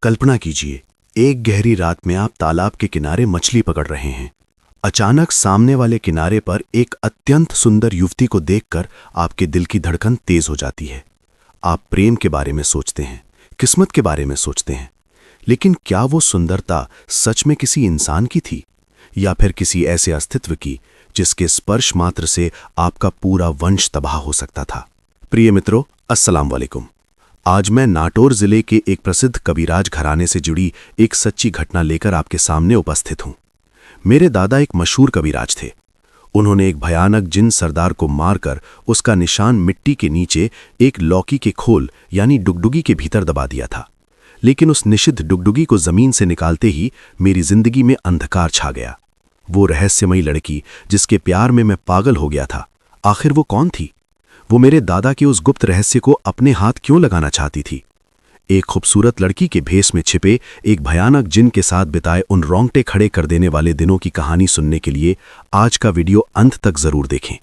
कल्पना कीजिए, एक गहरी रात में आप तालाब के किनारे मछली पकड़ रहे हैं। अचानक सामने वाले किनारे पर एक अत्यंत सुंदर युवती को देखकर आपके दिल की धड़कन तेज हो जाती है। आप प्रेम के बारे में सोचते हैं, किस्मत के बारे में सोचते हैं, लेकिन क्या वो सुंदरता सच में किसी इंसान की थी या फिर किसी ऐसे अस्तित्व की जिसके स्पर्श मात्र से आपका पूरा वंश तबाह हो सकता था? प्रिय मित्रों, अस्सलाम वालेकुम। आज मैं नाटौर जिले के एक प्रसिद्ध कविराज घराने से जुड़ी एक सच्ची घटना लेकर आपके सामने उपस्थित हूं। मेरे दादा एक मशहूर कविराज थे। उन्होंने एक भयानक जिन सरदार को मारकर उसका निशान मिट्टी के नीचे एक लौकी के खोल यानी डुगडुगी के भीतर दबा दिया था। लेकिन उस निषिद्ध डुगडुगी को जमीन से निकालते ही मेरी जिंदगी में अंधकार छा गया। वो रहस्यमयी लड़की जिसके प्यार में मैं पागल हो गया था, आखिर वो कौन थी? वो मेरे दादा के उस गुप्त रहस्य को अपने हाथ क्यों लगाना चाहती थी? एक खूबसूरत लड़की के भेष में छिपे एक भयानक जिन के साथ बिताए उन रोंगटे खड़े कर देने वाले दिनों की कहानी सुनने के लिए आज का वीडियो अंत तक जरूर देखें,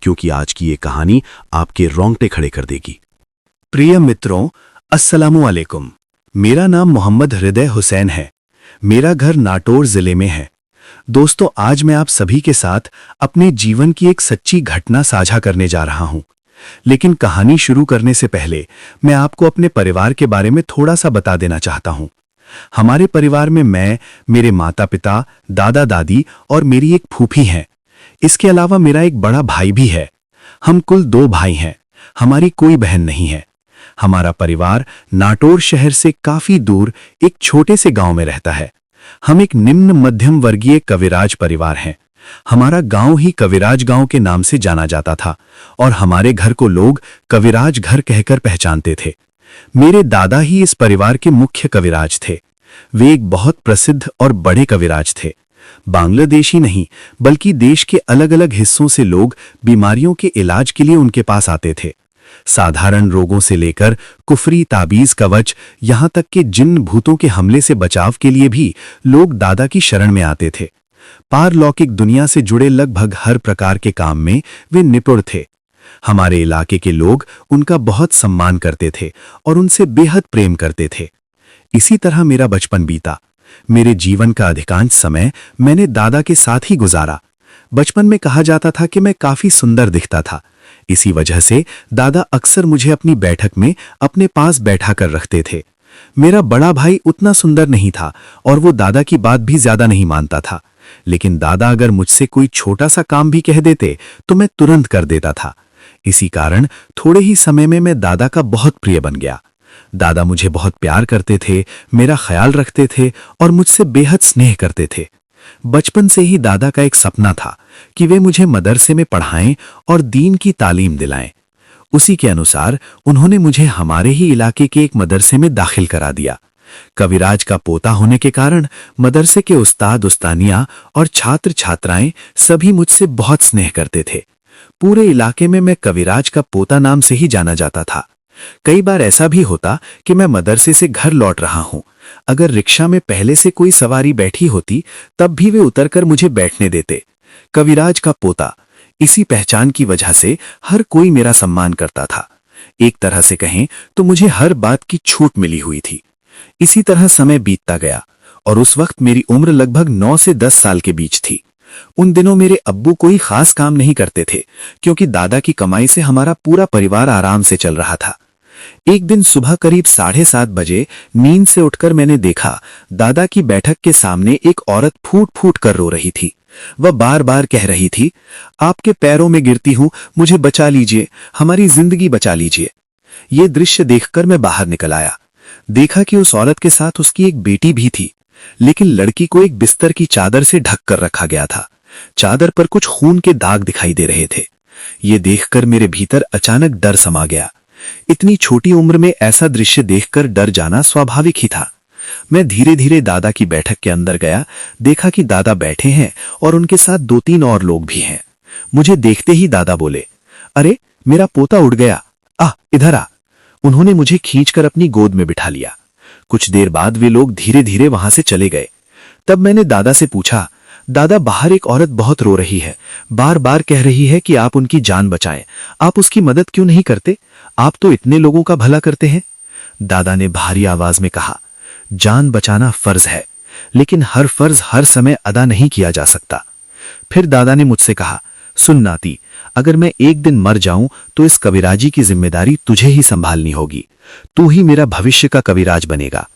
क्योंकि आज की ये कहानी आपके रोंगटे खड़े कर देगी। प्रिय मित्रों, अस्सलामु अलैकुम। मेरा नाम मोहम्मद हृदय हुसैन है। मेरा घर नाटौर जिले में है। दोस्तों, आज मैं आप सभी के साथ अपने जीवन की एक सच्ची घटना साझा करने जा रहा हूं। लेकिन कहानी शुरू करने से पहले मैं आपको अपने परिवार के बारे में थोड़ा सा बता देना चाहता हूं। हमारे परिवार में मैं, मेरे माता पिता, दादा दादी और मेरी एक फूफी हैं। इसके अलावा मेरा एक बड़ा भाई भी है। हम कुल 2 भाई हैं। हमारी कोई बहन नहीं है। हमारा परिवार नाटौर शहर से काफी दूर एक छोटे से गांव में रहता है। हम एक निम्न मध्यम वर्गीय कविराज परिवार हैं। हमारा गांव ही कविराज गांव के नाम से जाना जाता था और हमारे घर को लोग कविराज घर कहकर पहचानते थे। मेरे दादा ही इस परिवार के मुख्य कविराज थे। वे एक बहुत प्रसिद्ध और बड़े कविराज थे। बांग्लादेश ही नहीं बल्कि देश के अलग अलग हिस्सों से लोग बीमारियों के इलाज के लिए उनके पास आते थे। साधारण रोगों से लेकर कुफरी ताबीज कवच, यहां तक कि जिन भूतों के हमले से बचाव के लिए भी लोग दादा की शरण में आते थे। पारलौकिक दुनिया से जुड़े लगभग हर प्रकार के काम में वे निपुण थे। हमारे इलाके के लोग उनका बहुत सम्मान करते थे और उनसे बेहद प्रेम करते थे। इसी तरह मेरा बचपन बीता। मेरे जीवन का अधिकांश समय मैंने दादा के साथ ही गुजारा। बचपन में कहा जाता था कि मैं काफी सुंदर दिखता था। इसी वजह से दादा अक्सर मुझे अपनी बैठक में अपने पास बैठा कर रखते थे। मेरा बड़ा भाई उतना सुंदर नहीं था और वो दादा की बात भी ज्यादा नहीं मानता था। लेकिन दादा अगर मुझसे कोई छोटा सा काम भी कह देते तो मैं तुरंत कर देता था। इसी कारण थोड़े ही समय में मैं दादा का बहुत प्रिय बन गया। दादा मुझे बहुत प्यार करते थे, मेरा ख्याल रखते थे और मुझसे बेहद स्नेह करते थे। बचपन से ही दादा का एक सपना था कि वे मुझे मदरसे में पढ़ाएं और दीन की तालीम दिलाएं। उसी के अनुसार उन्होंने मुझे हमारे ही इलाके के एक मदरसे में दाखिल करा दिया। कविराज का पोता होने के कारण मदरसे के उस्ताद उस्तानियां और छात्र छात्राएं सभी मुझसे बहुत स्नेह करते थे। पूरे इलाके में मैं कविराज का पोता नाम से ही जाना जाता था। कई बार ऐसा भी होता कि मैं मदरसे से घर लौट रहा हूं, अगर रिक्शा में पहले से कोई सवारी बैठी होती तब भी वे उतरकर मुझे बैठने देते। कविराज का पोता, इसी पहचान की वजह से हर कोई मेरा सम्मान करता था। एक तरह से कहें तो मुझे हर बात की छूट मिली हुई थी। इसी तरह समय बीतता गया और उस वक्त मेरी उम्र लगभग 9 से 10 साल के बीच थी। उन दिनों मेरे अब्बू कोई खास काम नहीं करते थे, क्योंकि दादा की कमाई से हमारा पूरा परिवार आराम से चल रहा था। एक दिन सुबह करीब 7:30 बजे नींद से उठकर मैंने देखा दादा की बैठक के सामने एक औरत फूट फूट कर रो रही थी। वह बार बार कह रही थी, आपके पैरों में गिरती हूं, मुझे बचा लीजिए, हमारी जिंदगी बचा लीजिए। ये दृश्य देखकर मैं बाहर निकल आया। देखा कि उस औरत के साथ उसकी एक बेटी भी थी, लेकिन लड़की को एक बिस्तर की चादर से ढक कर रखा गया था। चादर पर कुछ खून के दाग दिखाई दे रहे थे। ये देखकर मेरे भीतर अचानक डर समा गया। इतनी छोटी उम्र में ऐसा दृश्य देखकर डर जाना स्वाभाविक ही था। मैं धीरे धीरे दादा की बैठक के अंदर गया। देखा कि दादा बैठे हैं और उनके साथ 2-3 और लोग भी हैं। मुझे देखते ही दादा बोले, अरे मेरा पोता उड़ गया, इधर आ। उन्होंने मुझे खींचकर अपनी गोद में बिठा लिया। कुछ देर बाद वे लोग धीरे धीरे वहां से चले गए। तब मैंने दादा से पूछा, दादा बाहर एक औरत बहुत रो रही है, बार बार कह रही है कि आप उनकी जान बचाएं, आप उसकी मदद क्यों नहीं करते? आप तो इतने लोगों का भला करते हैं। दादा ने भारी आवाज में कहा, जान बचाना फर्ज है, लेकिन हर फर्ज हर समय अदा नहीं किया जा सकता। फिर दादा ने मुझसे कहा, सुन नाती, अगर मैं एक दिन मर जाऊं तो इस कविराजी की जिम्मेदारी तुझे ही संभालनी होगी। तू ही मेरा भविष्य का कविराज बनेगा।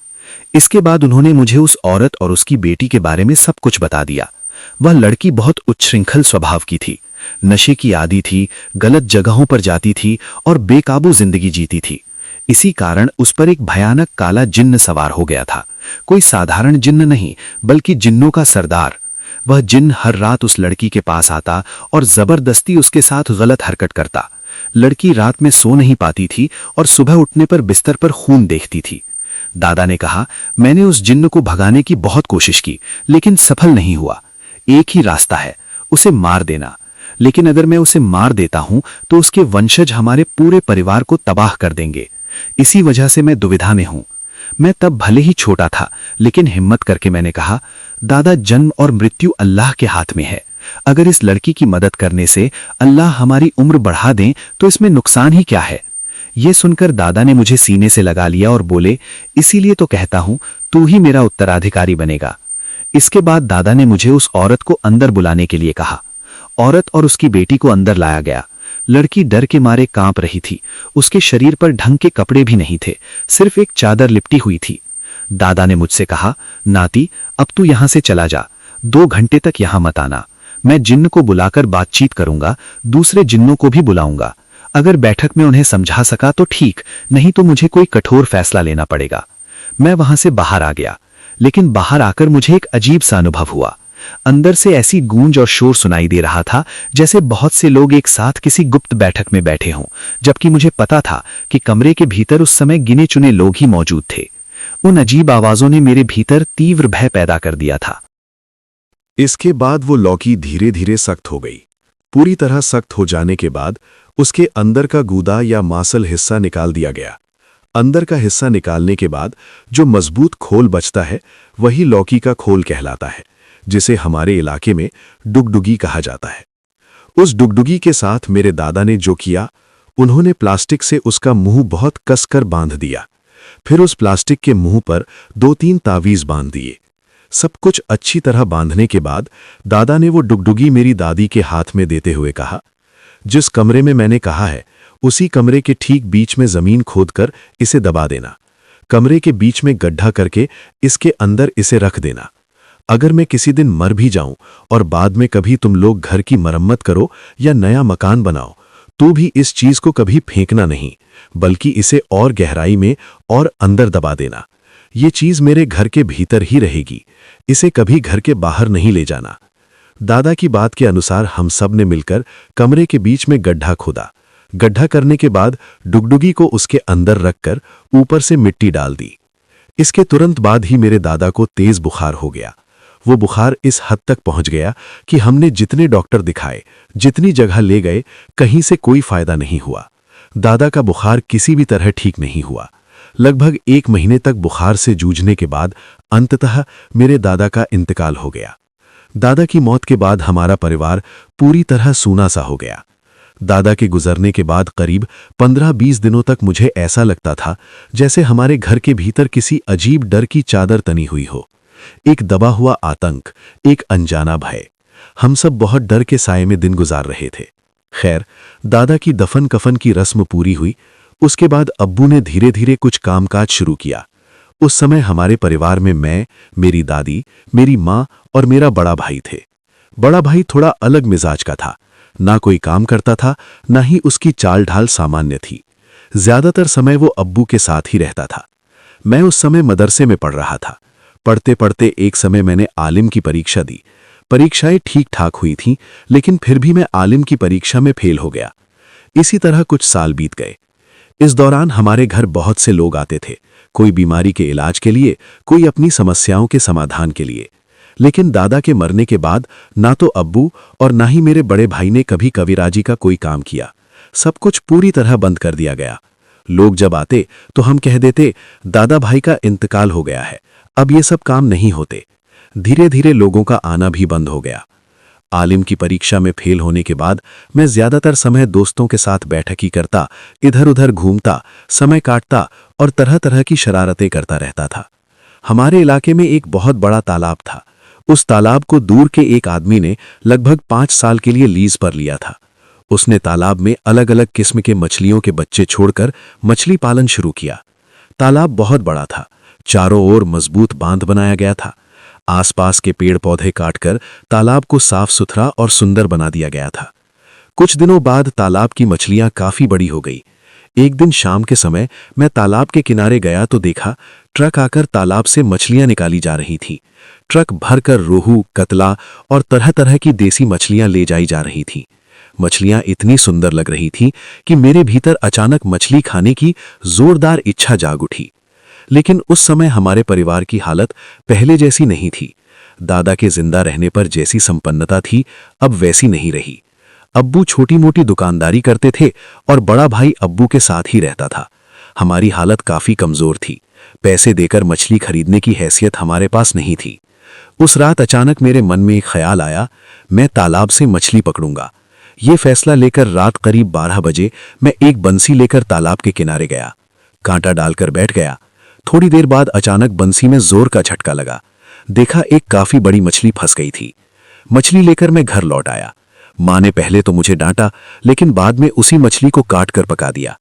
इसके बाद उन्होंने मुझे उस औरत और उसकी बेटी के बारे में सब कुछ बता दिया। वह लड़की बहुत उच्छृंखल स्वभाव की थी, नशे की आदी थी, गलत जगहों पर जाती थी और बेकाबू जिंदगी जीती थी। इसी कारण उस पर एक भयानक काला जिन्न सवार हो गया था। कोई साधारण जिन्न नहीं, बल्कि जिन्नों का सरदार। वह जिन्न हर रात उस लड़की के पास आता और जबरदस्ती उसके साथ गलत हरकत करता। लड़की रात में सो नहीं पाती थी और सुबह उठने पर बिस्तर पर खून देखती थी। दादा ने कहा, मैंने उस जिन्न को भगाने की बहुत कोशिश की, लेकिन सफल नहीं हुआ। एक ही रास्ता है, उसे मार देना। लेकिन अगर मैं उसे मार देता हूं तो उसके वंशज हमारे पूरे परिवार को तबाह कर देंगे। इसी वजह से मैं दुविधा में हूं। मैं तब भले ही छोटा था, लेकिन हिम्मत करके मैंने कहा, दादा, जन्म और मृत्यु अल्लाह के हाथ में है। अगर इस लड़की की मदद करने से अल्लाह हमारी उम्र बढ़ा दें तो इसमें नुकसान ही क्या है। यह सुनकर दादा ने मुझे सीने से लगा लिया और बोले, इसीलिए तो कहता हूं, तू ही मेरा उत्तराधिकारी बनेगा। इसके बाद दादा ने मुझे उस औरत को अंदर बुलाने के लिए कहा। औरत और उसकी बेटी को अंदर लाया गया। लड़की डर के मारे कांप रही थी। उसके शरीर पर ढंग के कपड़े भी नहीं थे, सिर्फ एक चादर लिपटी हुई थी। दादा ने मुझसे कहा, नाती, अब तू यहां से चला जा। 2 घंटे तक यहां मत आना। मैं जिन्न को बुलाकर बातचीत करूंगा, दूसरे जिन्नों को भी बुलाऊंगा। अगर बैठक में उन्हें समझा सका तो ठीक, नहीं तो मुझे कोई कठोर फैसला लेना पड़ेगा। मैं वहां से बाहर आ गया, लेकिन बाहर आकर मुझे एक अजीब सा अनुभव हुआ। अंदर से ऐसी गूंज और शोर सुनाई दे रहा था जैसे बहुत से लोग एक साथ किसी गुप्त बैठक में बैठे हों, जबकि मुझे पता था कि कमरे के भीतर उस समय गिने चुने लोग ही मौजूद थे। उन अजीब आवाजों ने मेरे भीतर तीव्र भय पैदा कर दिया था। इसके बाद वो लौकी धीरे धीरे सख्त हो गई। पूरी तरह सख्त हो जाने के बाद उसके अंदर का गूदा या मांसल हिस्सा निकाल दिया गया। अंदर का हिस्सा निकालने के बाद जो मजबूत खोल बचता है वही लौकी का खोल कहलाता है, जिसे हमारे इलाके में डुगडुगी कहा जाता है। उस डुगडुगी के साथ मेरे दादा ने जो किया, उन्होंने प्लास्टिक से उसका मुंह बहुत कसकर बांध दिया। फिर उस प्लास्टिक के मुंह पर 2-3 तावीज बांध दिए। सब कुछ अच्छी तरह बांधने के बाद दादा ने वो डुगडुगी मेरी दादी के हाथ में देते हुए कहा, जिस कमरे में मैंने कहा है उसी कमरे के ठीक बीच में जमीन खोदकर इसे दबा देना। कमरे के बीच में गड्ढा करके इसके अंदर इसे रख देना। अगर मैं किसी दिन मर भी जाऊं और बाद में कभी तुम लोग घर की मरम्मत करो या नया मकान बनाओ, तो भी इस चीज को कभी फेंकना नहीं, बल्कि इसे और गहराई में और अंदर दबा देना। ये चीज मेरे घर के भीतर ही रहेगी, इसे कभी घर के बाहर नहीं ले जाना। दादा की बात के अनुसार हम सब ने मिलकर कमरे के बीच में गड्ढा खोदा। गड्ढा करने के बाद डुगडुगी को उसके अंदर रखकर ऊपर से मिट्टी डाल दी। इसके तुरंत बाद ही मेरे दादा को तेज बुखार हो गया। वो बुखार इस हद तक पहुंच गया कि हमने जितने डॉक्टर दिखाए, जितनी जगह ले गए, कहीं से कोई फायदा नहीं हुआ। दादा का बुखार किसी भी तरह ठीक नहीं हुआ। लगभग 1 महीने तक बुखार से जूझने के बाद अंततः मेरे दादा का इंतकाल हो गया। दादा की मौत के बाद हमारा परिवार पूरी तरह सूना सा हो गया। दादा के गुजरने के बाद करीब 15-20 दिनों तक मुझे ऐसा लगता था जैसे हमारे घर के भीतर किसी अजीब डर की चादर तनी हुई हो। एक दबा हुआ आतंक, एक अनजाना भय। हम सब बहुत डर के साए में दिन गुजार रहे थे। खैर, दादा की दफन कफन की रस्म पूरी हुई। उसके बाद अब्बू ने धीरे धीरे कुछ कामकाज शुरू किया। उस समय हमारे परिवार में मैं, मेरी दादी, मेरी माँ और मेरा बड़ा भाई थे। बड़ा भाई थोड़ा अलग मिजाज का था, ना कोई काम करता था, ना ही उसकी चाल ढाल सामान्य थी। ज्यादातर समय वो अब्बू के साथ ही रहता था। मैं उस समय मदरसे में पढ़ रहा था। पढ़ते पढ़ते एक समय मैंने आलिम की परीक्षा दी। परीक्षाएं ठीक ठाक हुई थीं, लेकिन फिर भी मैं आलिम की परीक्षा में फेल हो गया। इसी तरह कुछ साल बीत गए। इस दौरान हमारे घर बहुत से लोग आते थे, कोई बीमारी के इलाज के लिए, कोई अपनी समस्याओं के समाधान के लिए। लेकिन दादा के मरने के बाद ना तो अब्बू और ना ही मेरे बड़े भाई ने कभी कविराजी का कोई काम किया। सब कुछ पूरी तरह बंद कर दिया गया। लोग जब आते तो हम कह देते, दादा भाई का इंतकाल हो गया है, अब ये सब काम नहीं होते। धीरे धीरे लोगों का आना भी बंद हो गया। आलिम की परीक्षा में फेल होने के बाद मैं ज्यादातर समय दोस्तों के साथ बैठक ही करता, इधर उधर घूमता, समय काटता और तरह तरह की शरारतें करता रहता था। हमारे इलाके में एक बहुत बड़ा तालाब था। उस तालाब को दूर के एक आदमी ने लगभग 5 साल के लिए लीज पर लिया था। उसने तालाब में अलग अलग किस्म के मछलियों के बच्चे छोड़कर मछली पालन शुरू किया। तालाब बहुत बड़ा था, चारों ओर मजबूत बांध बनाया गया था। आसपास के पेड़ पौधे काटकर तालाब को साफ सुथरा और सुंदर बना दिया गया था। कुछ दिनों बाद तालाब की मछलियां काफी बड़ी हो गई। एक दिन शाम के समय मैं तालाब के किनारे गया तो देखा ट्रक आकर तालाब से मछलियां निकाली जा रही थी। ट्रक भरकर रोहू, कतला और तरह तरह की देसी मछलियां ले जाई जा रही थी। मछलियां इतनी सुंदर लग रही थी कि मेरे भीतर अचानक मछली खाने की जोरदार इच्छा जाग उठी। लेकिन उस समय हमारे परिवार की हालत पहले जैसी नहीं थी। दादा के जिंदा रहने पर जैसी संपन्नता थी, अब वैसी नहीं रही। अब्बू छोटी मोटी दुकानदारी करते थे और बड़ा भाई अब्बू के साथ ही रहता था। हमारी हालत काफी कमजोर थी। पैसे देकर मछली खरीदने की हैसियत हमारे पास नहीं थी। उस रात अचानक मेरे मन में एक ख्याल आया, मैं तालाब से मछली पकड़ूंगा। ये फैसला लेकर रात करीब 12 बजे मैं एक बंसी लेकर तालाब के किनारे गया। कांटा डालकर बैठ गया। थोड़ी देर बाद अचानक बंसी में जोर का झटका लगा। देखा एक काफी बड़ी मछली फंस गई थी। मछली लेकर मैं घर लौट आया। माँ ने पहले तो मुझे डांटा, लेकिन बाद में उसी मछली को काट कर पका दिया।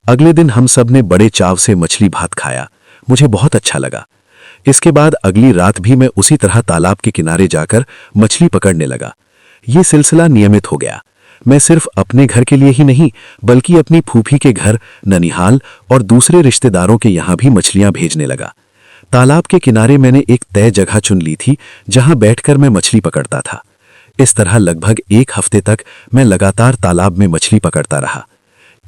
अगले दिन हम सब ने बड़े चाव से मछली भात खाया। मुझे बहुत अच्छा लगा। इसके बाद अगली रात भी मैं उसी तरह तालाब के किनारे जाकर मछली पकड़ने लगा। ये सिलसिला नियमित हो गया। मैं सिर्फ अपने घर के लिए ही नहीं, बल्कि अपनी फूफी के घर, ननिहाल और दूसरे रिश्तेदारों के यहाँ भी मछलियां भेजने लगा। तालाब के किनारे मैंने एक तय जगह चुन ली थी जहां बैठकर मैं मछली पकड़ता था। इस तरह लगभग 1 हफ्ते तक मैं लगातार तालाब में मछली पकड़ता रहा।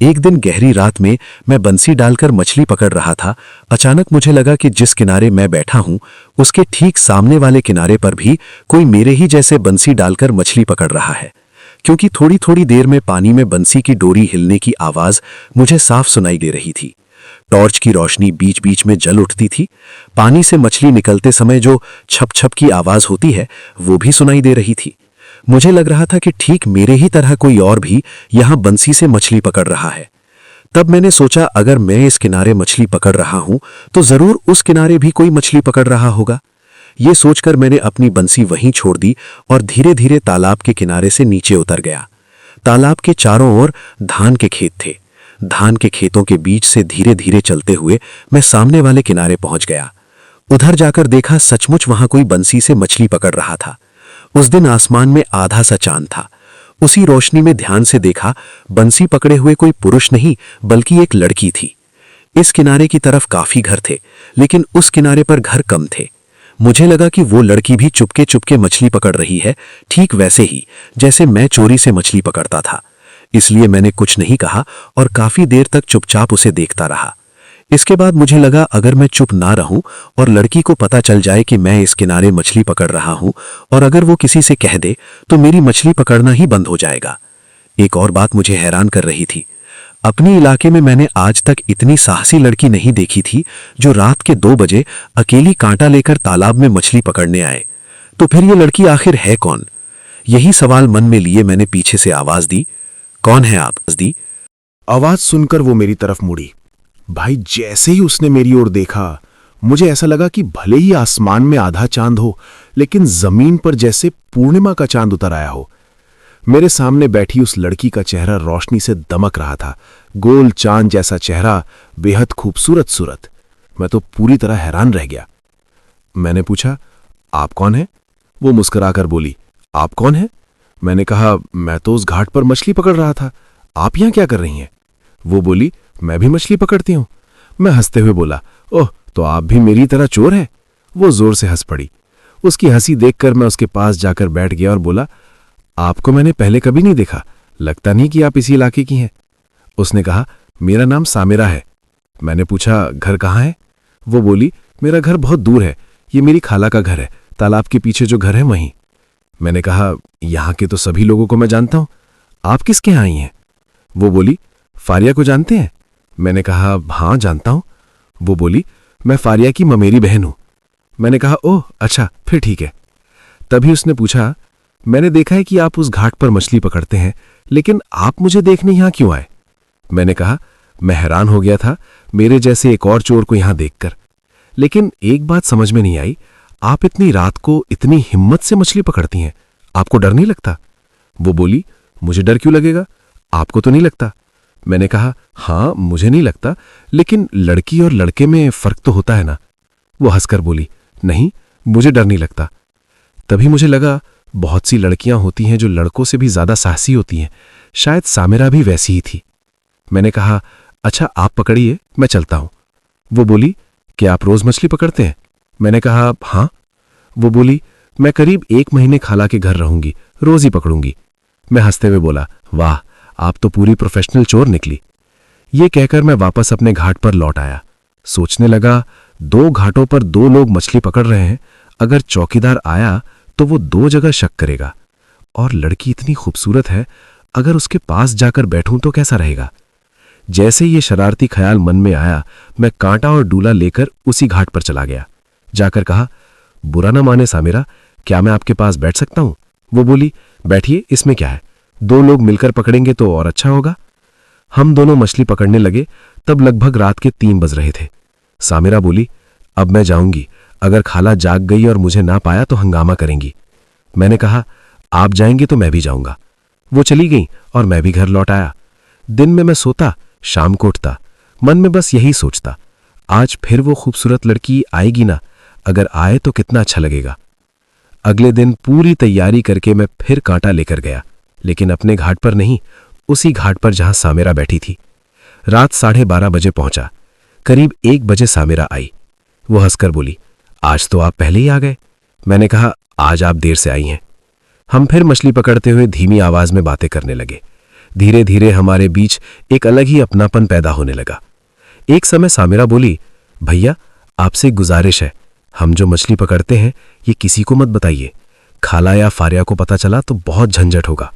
एक दिन गहरी रात में मैं बंसी डालकर मछली पकड़ रहा था। अचानक मुझे लगा कि जिस किनारे मैं बैठा हूं, उसके ठीक सामने वाले किनारे पर भी कोई मेरे ही जैसे बंसी डालकर मछली पकड़ रहा है। क्योंकि थोड़ी थोड़ी देर में पानी में बंसी की डोरी हिलने की आवाज मुझे साफ सुनाई दे रही थी। टॉर्च की रोशनी बीच बीच में जल उठती थी। पानी से मछली निकलते समय जो छप छप की आवाज होती है, वो भी सुनाई दे रही थी। मुझे लग रहा था कि ठीक मेरे ही तरह कोई और भी यहां बंसी से मछली पकड़ रहा है। तब मैंने सोचा, अगर मैं इस किनारे मछली पकड़ रहा हूं तो जरूर उस किनारे भी कोई मछली पकड़ रहा होगा। ये सोचकर मैंने अपनी बंसी वहीं छोड़ दी और धीरे धीरे तालाब के किनारे से नीचे उतर गया। तालाब के चारों ओर धान के खेत थे। धान के खेतों के बीच से धीरे धीरे चलते हुए मैं सामने वाले किनारे पहुंच गया। उधर जाकर देखा, सचमुच वहां कोई बंसी से मछली पकड़ रहा था। उस दिन आसमान में आधा सा चांद था। उसी रोशनी में ध्यान से देखा, बंसी पकड़े हुए कोई पुरुष नहीं बल्कि एक लड़की थी। इस किनारे की तरफ काफी घर थे, लेकिन उस किनारे पर घर कम थे। मुझे लगा कि वो लड़की भी चुपके चुपके मछली पकड़ रही है, ठीक वैसे ही जैसे मैं चोरी से मछली पकड़ता था। इसलिए मैंने कुछ नहीं कहा और काफी देर तक चुपचाप उसे देखता रहा। इसके बाद मुझे लगा, अगर मैं चुप ना रहूं और लड़की को पता चल जाए कि मैं इस किनारे मछली पकड़ रहा हूं, और अगर वो किसी से कह दे तो मेरी मछली पकड़ना ही बंद हो जाएगा। एक और बात मुझे हैरान कर रही थी। अपने इलाके में मैंने आज तक इतनी साहसी लड़की नहीं देखी थी जो रात के 2 बजे अकेली कांटा लेकर तालाब में मछली पकड़ने आए। तो फिर ये लड़की आखिर है कौन? यही सवाल मन में लिए मैंने पीछे से आवाज दी, कौन है आप? दी आवाज सुनकर वो मेरी तरफ मुड़ी। भाई, जैसे ही उसने मेरी ओर देखा, मुझे ऐसा लगा कि भले ही आसमान में आधा चांद हो, लेकिन जमीन पर जैसे पूर्णिमा का चांद उतर आया हो। मेरे सामने बैठी उस लड़की का चेहरा रोशनी से दमक रहा था। गोल चांद जैसा चेहरा, बेहद खूबसूरत सूरत। मैं तो पूरी तरह हैरान रह गया। मैंने पूछा, आप कौन हैं? वो मुस्कुराकर बोली, आप कौन हैं? मैंने कहा, मैं तो उस घाट पर मछली पकड़ रहा था। आप यहां क्या कर रही हैं? वो बोली, मैं भी मछली पकड़ती हूं। मैं हंसते हुए बोला, ओह, तो आप भी मेरी तरह चोर हैं? वो जोर से हंस पड़ी। उसकी हंसी देखकर मैं उसके पास जाकर बैठ गया और बोला, आपको मैंने पहले कभी नहीं देखा, लगता नहीं कि आप इसी इलाके की हैं। उसने कहा, मेरा नाम सामिरा है। मैंने पूछा, घर कहाँ है? वो बोली, मेरा घर बहुत दूर है, ये मेरी खाला का घर है, तालाब के पीछे जो घर है वहीं। मैंने कहा, यहाँ के तो सभी लोगों को मैं जानता हूं, आप किसके यहाँ आई हैं? वो बोली, फारिया को जानते हैं? मैंने कहा, हाँ जानता हूं। वो बोली, मैं फारिया की ममेरी बहन हूं। मैंने कहा, ओह अच्छा, फिर ठीक है। तभी उसने पूछा, मैंने देखा है कि आप उस घाट पर मछली पकड़ते हैं, लेकिन आप मुझे देखने यहां क्यों आए? मैंने कहा, मैं हैरान हो गया था मेरे जैसे एक और चोर को यहां देखकर। लेकिन एक बात समझ में नहीं आई, आप इतनी रात को इतनी हिम्मत से मछली पकड़ती हैं, आपको डर नहीं लगता? वो बोली, मुझे डर क्यों लगेगा, आपको तो नहीं लगता? मैंने कहा, हाँ मुझे नहीं लगता, लेकिन लड़की और लड़के में फर्क तो होता है ना। वो हंसकर बोली, नहीं मुझे डर नहीं लगता। तभी मुझे लगा बहुत सी लड़कियां होती हैं जो लड़कों से भी ज्यादा साहसी होती हैं, शायद सामिरा भी वैसी ही थी। मैंने कहा, अच्छा आप पकड़िए, मैं चलता हूं। वो बोली, क्या आप रोज मछली पकड़ते हैं? मैंने कहा, हाँ। वो बोली, मैं करीब 1 महीने खाला के घर रहूंगी, रोज ही पकड़ूंगी। मैं हंसते हुए बोला, वाह आप तो पूरी प्रोफेशनल चोर निकली। ये कहकर मैं वापस अपने घाट पर लौट आया। सोचने लगा, 2 घाटों पर 2 लोग मछली पकड़ रहे हैं, अगर चौकीदार आया तो वो 2 जगह शक करेगा। और लड़की इतनी खूबसूरत है, अगर उसके पास जाकर बैठूं तो कैसा रहेगा? जैसे ये शरारती ख्याल मन में आया, मैं कांटा और डूला लेकर उसी घाट पर चला गया। जाकर कहा, बुरा ना माने सामिरा, क्या मैं आपके पास बैठ सकता हूं? वो बोली, बैठिए, इसमें क्या है, 2 लोग मिलकर पकड़ेंगे तो और अच्छा होगा। हम दोनों मछली पकड़ने लगे। तब लगभग रात के 3 बज रहे थे। सामिरा बोली, अब मैं जाऊंगी, अगर खाला जाग गई और मुझे ना पाया तो हंगामा करेंगी। मैंने कहा, आप जाएंगे तो मैं भी जाऊंगा। वो चली गई और मैं भी घर लौट आया। दिन में मैं सोता, शाम को उठता, मन में बस यही सोचता, आज फिर वो खूबसूरत लड़की आएगी ना, अगर आए तो कितना अच्छा लगेगा। अगले दिन पूरी तैयारी करके मैं फिर कांटा लेकर गया, लेकिन अपने घाट पर नहीं, उसी घाट पर जहां सामिरा बैठी थी। रात 12:30 बजे पहुंचा। करीब 1 बजे सामिरा आई। वो हंसकर बोली, आज तो आप पहले ही आ गए। मैंने कहा, आज आप देर से आई हैं। हम फिर मछली पकड़ते हुए धीमी आवाज में बातें करने लगे। धीरे धीरे हमारे बीच एक अलग ही अपनापन पैदा होने लगा। एक समय सामिरा बोली, भैया आपसे एक गुजारिश है, हम जो मछली पकड़ते हैं ये किसी को मत बताइए, खाला या फारिया को पता चला तो बहुत झंझट होगा।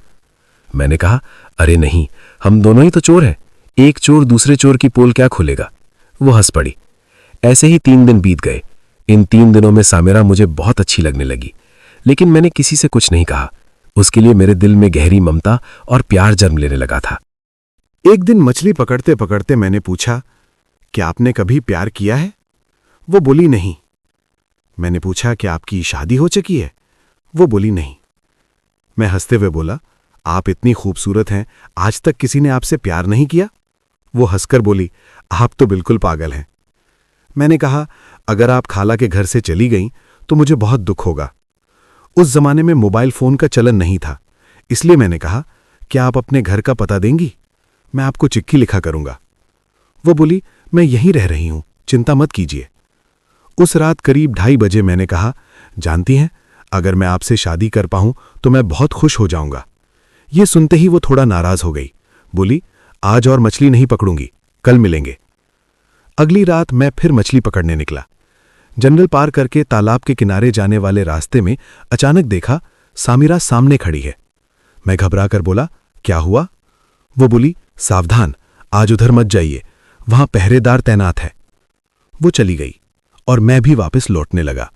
मैंने कहा, अरे नहीं, हम दोनों ही तो चोर हैं, एक चोर दूसरे चोर की पोल क्या खोलेगा। वो हंस पड़ी। ऐसे ही 3 दिन बीत गए। इन 3 दिनों में सामिरा मुझे बहुत अच्छी लगने लगी, लेकिन मैंने किसी से कुछ नहीं कहा। उसके लिए मेरे दिल में गहरी ममता और प्यार जन्म लेने लगा था। एक दिन मछली पकड़ते पकड़ते मैंने पूछा, क्या आपने कभी प्यार किया है? वो बोली, नहीं। मैंने पूछा, क्या आपकी शादी हो चुकी है? वो बोली, नहीं। मैं हंसते हुए बोला, आप इतनी खूबसूरत हैं, आज तक किसी ने आपसे प्यार नहीं किया? वो हंसकर बोली, आप तो बिल्कुल पागल हैं। मैंने कहा, अगर आप खाला के घर से चली गईं तो मुझे बहुत दुख होगा। उस जमाने में मोबाइल फोन का चलन नहीं था, इसलिए मैंने कहा, क्या आप अपने घर का पता देंगी? मैं आपको चिट्ठी लिखा करूंगा। वो बोली, मैं यहीं रह रही हूं, चिंता मत कीजिए। उस रात करीब 2:30 बजे मैंने कहा, जानती हैं, अगर मैं आपसे शादी कर पाऊं तो मैं बहुत खुश हो जाऊंगा। ये सुनते ही वो थोड़ा नाराज हो गई। बोली, आज और मछली नहीं पकड़ूंगी, कल मिलेंगे। अगली रात मैं फिर मछली पकड़ने निकला। जंगल पार करके तालाब के किनारे जाने वाले रास्ते में अचानक देखा सामिरा सामने खड़ी है। मैं घबराकर बोला, क्या हुआ? वो बोली, सावधान, आज उधर मत जाइए, वहां पहरेदार तैनात है। वो चली गई और मैं भी वापस लौटने लगा,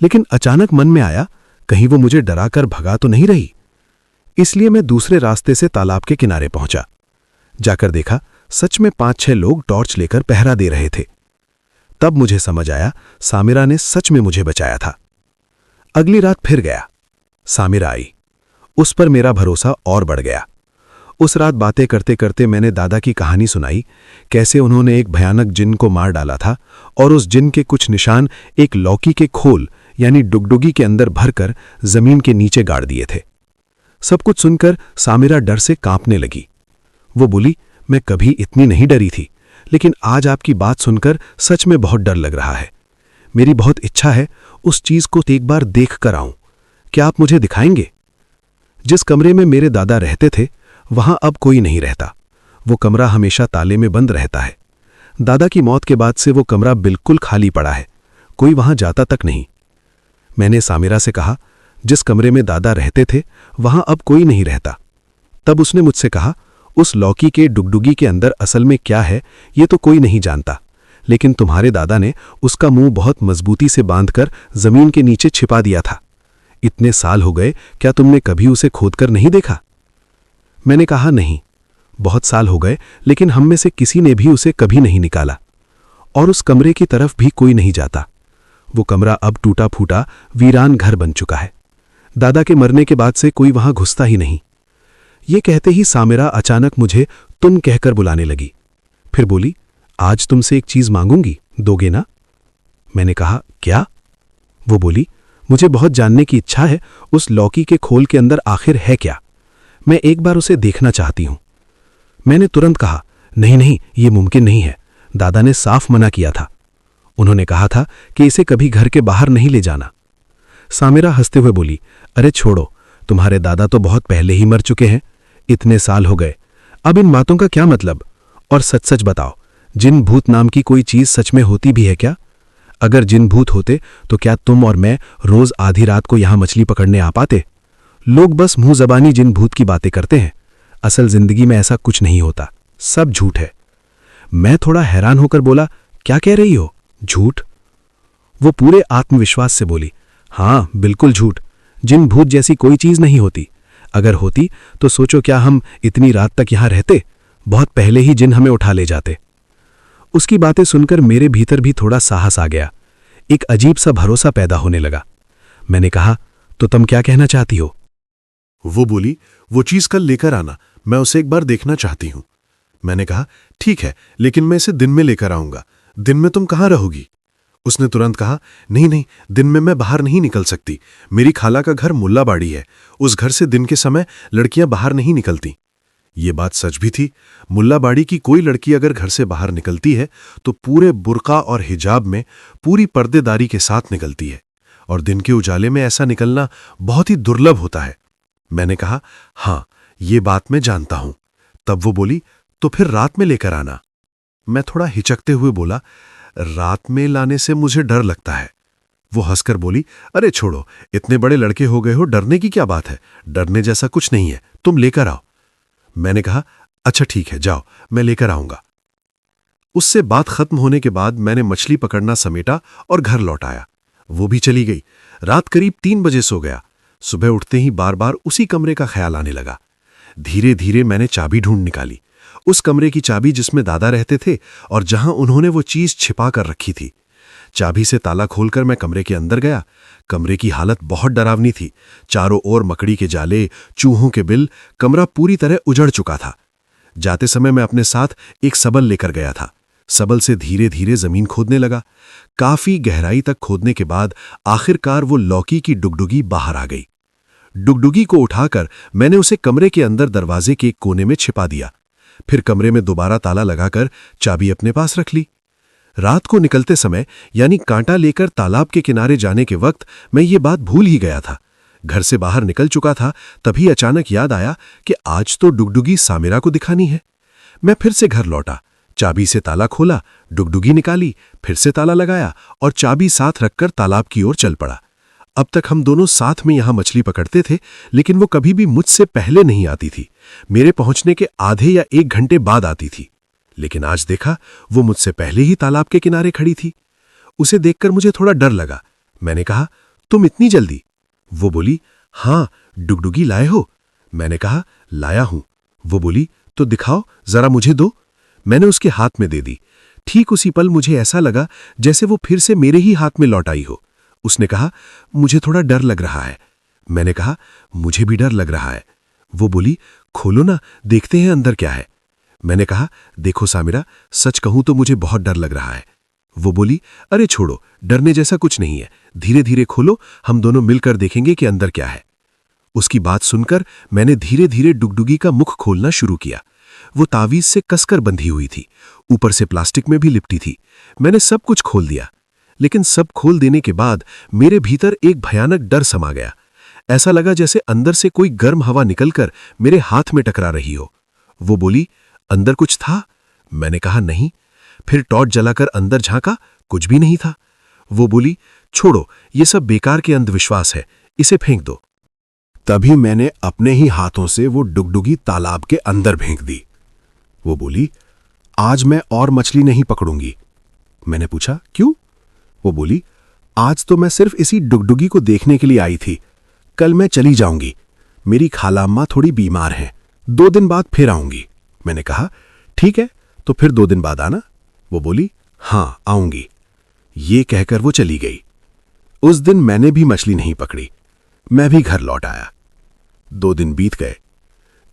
लेकिन अचानक मन में आया, कहीं वो मुझे डराकर भगा तो नहीं रही। इसलिए मैं दूसरे रास्ते से तालाब के किनारे पहुंचा। जाकर देखा, सच में 5-6 लोग टॉर्च लेकर पहरा दे रहे थे। तब मुझे समझ आया, सामिरा ने सच में मुझे बचाया था। अगली रात फिर गया। सामिरा आई। उस पर मेरा भरोसा और बढ़ गया। उस रात बातें करते करते मैंने दादा की कहानी सुनाई, कैसे उन्होंने एक भयानक जिन को मार डाला था और उस जिन के कुछ निशान एक लौकी के खोल यानी डुगडुगी के अंदर भरकर जमीन के नीचे गाड़ दिए थे। सब कुछ सुनकर सामिरा डर से कांपने लगी। वो बोली, मैं कभी इतनी नहीं डरी थी, लेकिन आज आपकी बात सुनकर सच में बहुत डर लग रहा है। मेरी बहुत इच्छा है उस चीज को एक बार देख कर आऊं। क्या आप मुझे दिखाएंगे? जिस कमरे में मेरे दादा रहते थे वहां अब कोई नहीं रहता। वो कमरा हमेशा ताले में बंद रहता है। दादा की मौत के बाद से वो कमरा बिल्कुल खाली पड़ा है, कोई वहां जाता तक नहीं। मैंने सामिरा से कहा, जिस कमरे में दादा रहते थे वहां अब कोई नहीं रहता। तब उसने मुझसे कहा, उस लौकी के डुगडुगी के अंदर असल में क्या है ये तो कोई नहीं जानता, लेकिन तुम्हारे दादा ने उसका मुंह बहुत मजबूती से बांधकर जमीन के नीचे छिपा दिया था। इतने साल हो गए, क्या तुमने कभी उसे खोदकर नहीं देखा? मैंने कहा, नहीं, बहुत साल हो गए, लेकिन हम में से किसी ने भी उसे कभी नहीं निकाला और उस कमरे की तरफ भी कोई नहीं जाता। वो कमरा अब टूटा फूटा वीरान घर बन चुका है। दादा के मरने के बाद से कोई वहां घुसता ही नहीं। ये कहते ही सामिरा अचानक मुझे तुम कहकर बुलाने लगी। फिर बोली, आज तुमसे एक चीज मांगूंगी, दोगे ना? मैंने कहा, क्या? वो बोली, मुझे बहुत जानने की इच्छा है, उस लौकी के खोल के अंदर आखिर है क्या? मैं एक बार उसे देखना चाहती हूं। मैंने तुरंत कहा, नहीं नहीं, ये मुमकिन नहीं है, दादा ने साफ मना किया था। उन्होंने कहा था कि इसे कभी घर के बाहर नहीं ले जाना। सामिरा हंसते हुए बोली, अरे छोड़ो, तुम्हारे दादा तो बहुत पहले ही मर चुके हैं, इतने साल हो गए, अब इन बातों का क्या मतलब? और सच सच बताओ, जिन भूत नाम की कोई चीज सच में होती भी है क्या? अगर जिन भूत होते तो क्या तुम और मैं रोज आधी रात को यहां मछली पकड़ने आ पाते? लोग बस मुंह जबानी जिन भूत की बातें करते हैं, असल जिंदगी में ऐसा कुछ नहीं होता, सब झूठ है। मैं थोड़ा हैरान होकर बोला, क्या कह रही हो? झूठ? वो पूरे आत्मविश्वास से बोली, हां बिल्कुल झूठ, जिन भूत जैसी कोई चीज नहीं होती। अगर होती तो सोचो क्या हम इतनी रात तक यहां रहते? बहुत पहले ही जिन हमें उठा ले जाते। उसकी बातें सुनकर मेरे भीतर भी थोड़ा साहस आ गया, एक अजीब सा भरोसा पैदा होने लगा। मैंने कहा, तो तुम क्या कहना चाहती हो? वो बोली, वो चीज कल लेकर आना, मैं उसे एक बार देखना चाहती हूं। मैंने कहा, ठीक है, लेकिन मैं इसे दिन में लेकर आऊंगा। दिन में तुम कहां रहोगी? उसने तुरंत कहा, नहीं नहीं, दिन में मैं बाहर नहीं निकल सकती, मेरी खाला का घर मुल्लाबाड़ी है, उस घर से दिन के समय लड़कियां बाहर नहीं निकलती। ये बात सच भी थी। मुल्लाबाड़ी की कोई लड़की अगर घर से बाहर निकलती है तो पूरे बुर्का और हिजाब में, पूरी पर्देदारी के साथ निकलती है, और दिन के उजाले में ऐसा निकलना बहुत ही दुर्लभ होता है। मैंने कहा, हां ये बात मैं जानता हूं। तब वो बोली, तो फिर रात में लेकर आना। मैं थोड़ा हिचकते हुए बोला, रात में लाने से मुझे डर लगता है। वो हंसकर बोली, अरे छोड़ो, इतने बड़े लड़के हो गए हो, डरने की क्या बात है, डरने जैसा कुछ नहीं है, तुम लेकर आओ। मैंने कहा, अच्छा ठीक है, जाओ, मैं लेकर आऊंगा। उससे बात खत्म होने के बाद मैंने मछली पकड़ना समेटा और घर लौट आया। वो भी चली गई। रात करीब 3 बजे सो गया। सुबह उठते ही बार बार उसी कमरे का ख्याल आने लगा। धीरे धीरे मैंने चाबी ढूंढ निकाली, उस कमरे की चाबी जिसमें दादा रहते थे और जहां उन्होंने वो चीज छिपा कर रखी थी। चाबी से ताला खोलकर मैं कमरे के अंदर गया। कमरे की हालत बहुत डरावनी थी। चारों ओर मकड़ी के जाले, चूहों के बिल, कमरा पूरी तरह उजड़ चुका था। जाते समय मैं अपने साथ एक सबल लेकर गया था। सबल से धीरे धीरे जमीन खोदने लगा। काफी गहराई तक खोदने के बाद आखिरकार वो लौकी की डुगडुगी बाहर आ गई। डुगडुगी को उठाकर मैंने उसे कमरे के अंदर दरवाजे के एक कोने में छिपा दिया। फिर कमरे में दोबारा ताला लगाकर चाबी अपने पास रख ली। रात को निकलते समय, यानी कांटा लेकर तालाब के किनारे जाने के वक्त, मैं ये बात भूल ही गया था। घर से बाहर निकल चुका था, तभी अचानक याद आया कि आज तो डुगडुगी सामिरा को दिखानी है। मैं फिर से घर लौटा, चाबी से ताला खोला, डुगडुगी निकाली, फिर से ताला लगाया और चाबी साथ रखकर तालाब की ओर चल पड़ा। अब तक हम दोनों साथ में यहां मछली पकड़ते थे, लेकिन वो कभी भी मुझसे पहले नहीं आती थी। मेरे पहुंचने के आधे या 1 घंटे बाद आती थी। लेकिन आज देखा, वो मुझसे पहले ही तालाब के किनारे खड़ी थी। उसे देखकर मुझे थोड़ा डर लगा। मैंने कहा, तुम इतनी जल्दी? वो बोली, हां, डुगडुगी लाए हो? मैंने कहा, लाया हूं। वो बोली, तो दिखाओ, जरा मुझे दो। मैंने उसके हाथ में दे दी। ठीक उसी पल मुझे ऐसा लगा जैसे वो फिर से मेरे ही हाथ में लौट आई हो। उसने कहा, मुझे थोड़ा डर लग रहा है। मैंने कहा, मुझे भी डर लग रहा है। वो बोली, खोलो ना, देखते हैं अंदर क्या है। मैंने कहा, देखो सामिरा, सच कहूं तो मुझे बहुत डर लग रहा है। वो बोली, अरे छोड़ो, डरने जैसा कुछ नहीं है, धीरे धीरे खोलो, हम दोनों मिलकर देखेंगे कि अंदर क्या है। उसकी बात सुनकर मैंने धीरे धीरे डुगडुगी का मुख खोलना शुरू किया। वो तावीज से कसकर बंधी हुई थी, ऊपर से प्लास्टिक में भी लिपटी थी। मैंने सब कुछ खोल दिया, लेकिन सब खोल देने के बाद मेरे भीतर एक भयानक डर समा गया। ऐसा लगा जैसे अंदर से कोई गर्म हवा निकलकर मेरे हाथ में टकरा रही हो। वो बोली, अंदर कुछ था? मैंने कहा, नहीं। फिर टॉर्च जलाकर अंदर झांका, कुछ भी नहीं था। वो बोली, छोड़ो, ये सब बेकार के अंधविश्वास है, इसे फेंक दो। तभी मैंने अपने ही हाथों से वो डुगडुगी तालाब के अंदर फेंक दी। वो बोली, आज मैं और मछली नहीं पकड़ूंगी। मैंने पूछा, क्यों? वो बोली, आज तो मैं सिर्फ इसी डुगडुगी को देखने के लिए आई थी, कल मैं चली जाऊंगी। मेरी खाला अम्मा थोड़ी बीमार हैं, 2 दिन बाद फिर आऊंगी। मैंने कहा, ठीक है, तो फिर 2 दिन बाद आना। वो बोली, हां आऊंगी। ये कहकर वो चली गई। उस दिन मैंने भी मछली नहीं पकड़ी। मैं भी घर लौट आया। 2 दिन बीत गए।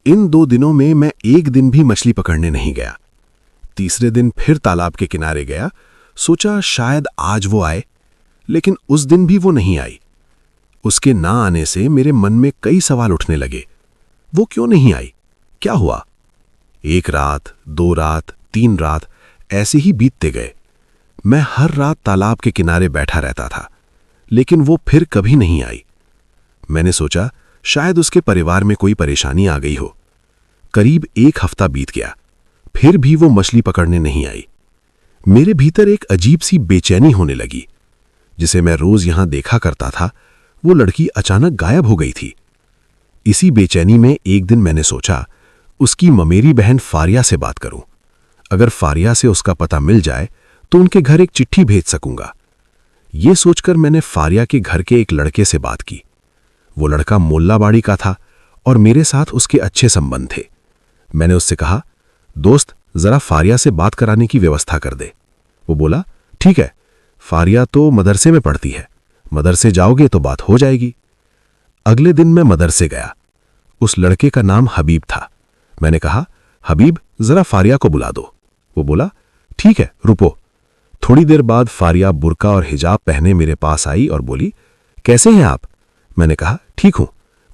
इन 2 दिनों में मैं एक दिन भी मछली पकड़ने नहीं गया। तीसरे दिन फिर तालाब के किनारे गया। सोचा शायद आज वो आए, लेकिन उस दिन भी वो नहीं आई। उसके ना आने से मेरे मन में कई सवाल उठने लगे। वो क्यों नहीं आई? क्या हुआ? 1 रात, 2 रात, 3 रात ऐसे ही बीतते गए। मैं हर रात तालाब के किनारे बैठा रहता था, लेकिन वो फिर कभी नहीं आई। मैंने सोचा शायद उसके परिवार में कोई परेशानी आ गई हो। करीब 1 हफ्ता बीत गया, फिर भी वो मछली पकड़ने नहीं आई। मेरे भीतर एक अजीब सी बेचैनी होने लगी। जिसे मैं रोज यहां देखा करता था, वो लड़की अचानक गायब हो गई थी। इसी बेचैनी में एक दिन मैंने सोचा उसकी ममेरी बहन फारिया से बात करूं। अगर फारिया से उसका पता मिल जाए तो उनके घर एक चिट्ठी भेज सकूंगा। ये सोचकर मैंने फारिया के घर के एक लड़के से बात की। वो लड़का मोल्लाबाड़ी का था और मेरे साथ उसके अच्छे संबंध थे। मैंने उससे कहा, दोस्त जरा फारिया से बात कराने की व्यवस्था कर दे। वो बोला, ठीक है, फारिया तो मदरसे में पढ़ती है, मदरसे जाओगे तो बात हो जाएगी। अगले दिन मैं मदरसे गया। उस लड़के का नाम हबीब था। मैंने कहा, हबीब जरा फारिया को बुला दो। वो बोला, ठीक है, रुको। थोड़ी देर बाद फारिया बुर्का और हिजाब पहने मेरे पास आई और बोली, कैसे हैं आप? मैंने कहा, ठीक हूं।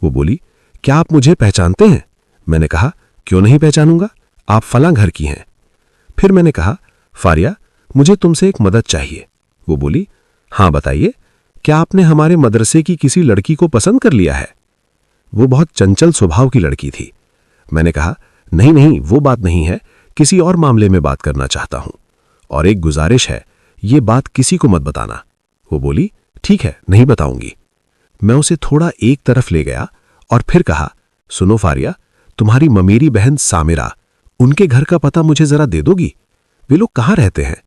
वो बोली, क्या आप मुझे पहचानते हैं? मैंने कहा, क्यों नहीं पहचानूंगा, आप फलां घर की हैं। फिर मैंने कहा, फारिया मुझे तुमसे एक मदद चाहिए। वो बोली, हाँ बताइए, क्या आपने हमारे मदरसे की किसी लड़की को पसंद कर लिया है? वो बहुत चंचल स्वभाव की लड़की थी। मैंने कहा, नहीं नहीं, वो बात नहीं है, किसी और मामले में बात करना चाहता हूं, और एक गुजारिश है, ये बात किसी को मत बताना। वो बोली, ठीक है, नहीं बताऊंगी। मैं उसे थोड़ा एक तरफ ले गया और फिर कहा, सुनो फारिया, तुम्हारी ममेरी बहन सामिरा, उनके घर का पता मुझे जरा दे दोगी? वे लोग कहाँ रहते हैं?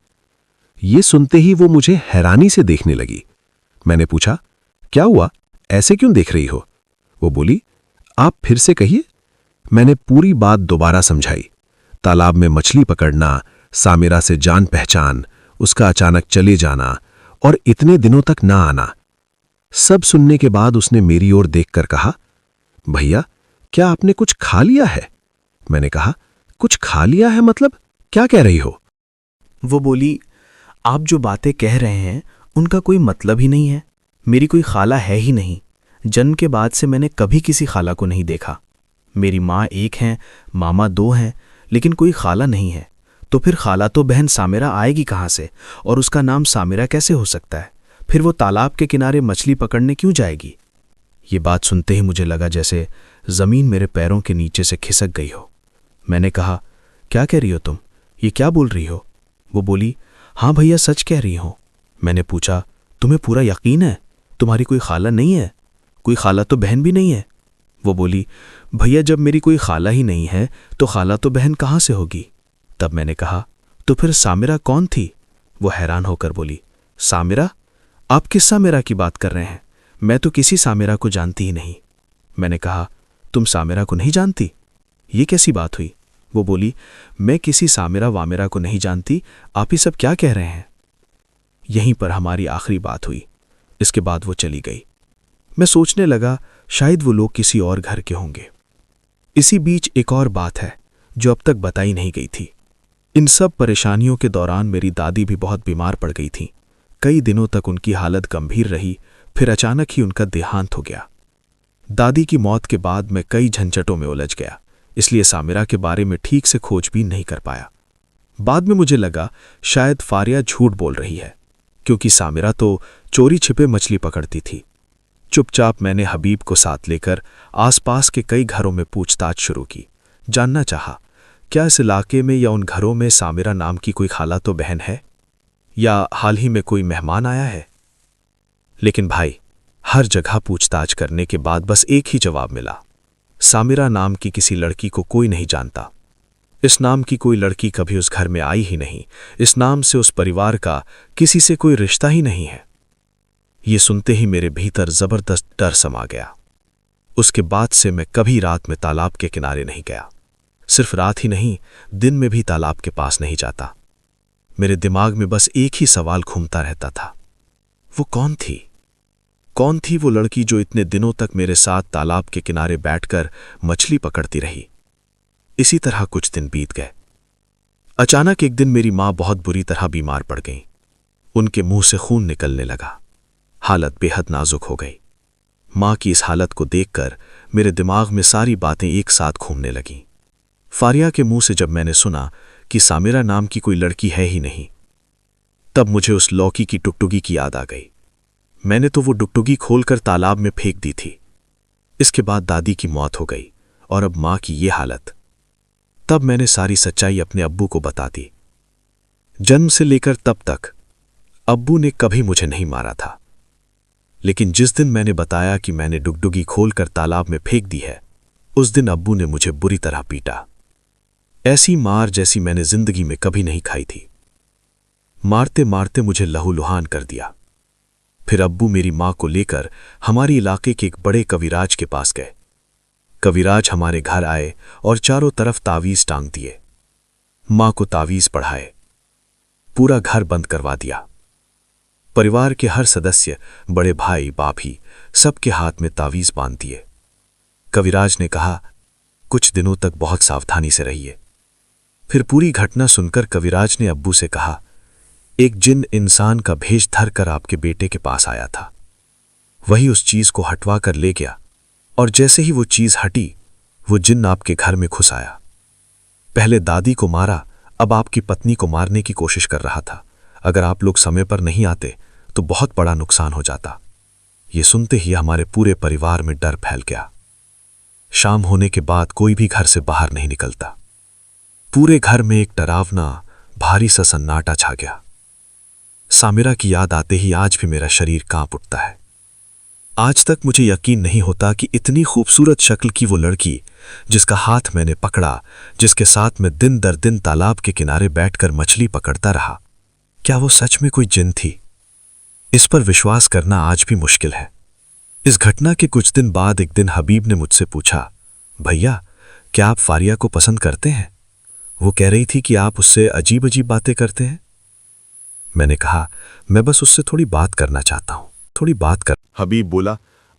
ये सुनते ही वो मुझे हैरानी से देखने लगी। मैंने पूछा, क्या हुआ, ऐसे क्यों देख रही हो? वो बोली, आप फिर से कहिए। मैंने पूरी बात दोबारा समझाई। तालाब में मछली पकड़ना, सामिरा से जान पहचान, उसका अचानक चले जाना और इतने दिनों तक ना आना। सब सुनने के बाद उसने मेरी ओर देखकर कहा, भैया क्या आपने कुछ खा लिया है? मैंने कहा, कुछ खा लिया है मतलब, क्या कह रही हो? वो बोली, आप जो बातें कह रहे हैं उनका कोई मतलब ही नहीं है। मेरी कोई खाला है ही नहीं। जन्म के बाद से मैंने कभी किसी खाला को नहीं देखा। मेरी माँ 1 है, मामा 2 हैं, लेकिन कोई खाला नहीं है। तो फिर खाला तो बहन सामिरा आएगी कहाँ से, और उसका नाम सामिरा कैसे हो सकता है? फिर वो तालाब के किनारे मछली पकड़ने क्यों जाएगी? ये बात सुनते ही मुझे लगा जैसे जमीन मेरे पैरों के नीचे से खिसक गई हो। मैंने कहा, क्या कह रही हो तुम, ये क्या बोल रही हो? वो बोली, हाँ भैया सच कह रही हो। मैंने पूछा, तुम्हें पूरा यकीन है तुम्हारी कोई खाला नहीं है? कोई खाला तो बहन भी नहीं है। वो बोली, भैया जब मेरी कोई खाला ही नहीं है तो खाला तो बहन कहाँ से होगी? तब मैंने कहा, तो फिर सामिरा कौन थी? वो हैरान होकर बोली, सामिरा? आप किस सामिरा की बात कर रहे हैं? मैं तो किसी सामिरा को जानती ही नहीं। मैंने कहा, तुम सामिरा को नहीं जानती? ये कैसी बात हुई? वो बोली, मैं किसी सामिरा वामिरा को नहीं जानती, आप ही सब क्या कह रहे हैं? यहीं पर हमारी आखिरी बात हुई। इसके बाद वो चली गई। मैं सोचने लगा शायद वो लोग किसी और घर के होंगे। इसी बीच एक और बात है जो अब तक बताई नहीं गई थी। इन सब परेशानियों के दौरान मेरी दादी भी बहुत बीमार पड़ गई थी। कई दिनों तक उनकी हालत गंभीर रही, फिर अचानक ही उनका देहांत हो गया। दादी की मौत के बाद मैं कई झंझटों में उलझ गया, इसलिए सामिरा के बारे में ठीक से खोजबीन नहीं कर पाया। बाद में मुझे लगा शायद फारिया झूठ बोल रही है, क्योंकि सामिरा तो चोरी छिपे मछली पकड़ती थी। चुपचाप मैंने हबीब को साथ लेकर आसपास के कई घरों में पूछताछ शुरू की। जानना चाहा, क्या इस इलाके में या उन घरों में सामिरा नाम की कोई खाला तो बहन है, या हाल ही में कोई मेहमान आया है? लेकिन भाई, हर जगह पूछताछ करने के बाद बस एक ही जवाब मिला, सामिरा नाम की किसी लड़की को कोई नहीं जानता। इस नाम की कोई लड़की कभी उस घर में आई ही नहीं। इस नाम से उस परिवार का किसी से कोई रिश्ता ही नहीं है। ये सुनते ही मेरे भीतर जबरदस्त डर समा गया। उसके बाद से मैं कभी रात में तालाब के किनारे नहीं गया। सिर्फ रात ही नहीं, दिन में भी तालाब के पास नहीं जाता। मेरे दिमाग में बस एक ही सवाल घूमता रहता था, वो कौन थी? कौन थी वो लड़की जो इतने दिनों तक मेरे साथ तालाब के किनारे बैठकर मछली पकड़ती रही? इसी तरह कुछ दिन बीत गए। अचानक एक दिन मेरी मां बहुत बुरी तरह बीमार पड़ गई। उनके मुंह से खून निकलने लगा। हालत बेहद नाजुक हो गई। मां की इस हालत को देखकर मेरे दिमाग में सारी बातें एक साथ घूमने लगीं। फारिया के मुंह से जब मैंने सुना कि सामिरा नाम की कोई लड़की है ही नहीं, तब मुझे उस लौकी की टुकटुकी की याद आ गई। मैंने तो वो डुगडुगी खोलकर तालाब में फेंक दी थी। इसके बाद दादी की मौत हो गई और अब मां की ये हालत। तब मैंने सारी सच्चाई अपने अब्बू को बता दी। जन्म से लेकर तब तक अब्बू ने कभी मुझे नहीं मारा था, लेकिन जिस दिन मैंने बताया कि मैंने डुगडुगी खोलकर तालाब में फेंक दी है, उस दिन अब्बू ने मुझे बुरी तरह पीटा। ऐसी मार जैसी मैंने जिंदगी में कभी नहीं खाई थी। मारते मारते मुझे लहूलुहान कर दिया। फिर अब्बू मेरी मां को लेकर हमारे इलाके के एक बड़े कविराज के पास गए। कविराज हमारे घर आए और चारों तरफ तावीज टांग दिए। मां को तावीज पढ़ाए, पूरा घर बंद करवा दिया। परिवार के हर सदस्य, बड़े भाई भाभी, सबके हाथ में तावीज बांध दिए। कविराज ने कहा, कुछ दिनों तक बहुत सावधानी से रहिए। फिर पूरी घटना सुनकर कविराज ने अब्बू से कहा, एक जिन इंसान का भेष धर कर आपके बेटे के पास आया था, वही उस चीज को हटवा कर ले गया, और जैसे ही वो चीज हटी, वो जिन आपके घर में घुस आया। पहले दादी को मारा, अब आपकी पत्नी को मारने की कोशिश कर रहा था। अगर आप लोग समय पर नहीं आते तो बहुत बड़ा नुकसान हो जाता। ये सुनते ही हमारे पूरे परिवार में डर फैल गया। शाम होने के बाद कोई भी घर से बाहर नहीं निकलता। पूरे घर में एक डरावना, भारी सा सन्नाटा छा गया। सामिरा की याद आते ही आज भी मेरा शरीर कांप उठता है। आज तक मुझे यकीन नहीं होता कि इतनी खूबसूरत शक्ल की वो लड़की, जिसका हाथ मैंने पकड़ा, जिसके साथ मैं दिन दर दिन तालाब के किनारे बैठकर मछली पकड़ता रहा, क्या वो सच में कोई जिन थी? इस पर विश्वास करना आज भी मुश्किल है। इस घटना के कुछ दिन बाद एक दिन हबीब ने मुझसे पूछा, भैया, क्या आप फारिया को पसंद करते हैं? वो कह रही थी कि आप उससे अजीब अजीब बातें करते हैं। मैंने कहा, मैं बस उससे थोड़ी बात करना चाहता हूं, थोड़ी बात कर। हबीब बोला,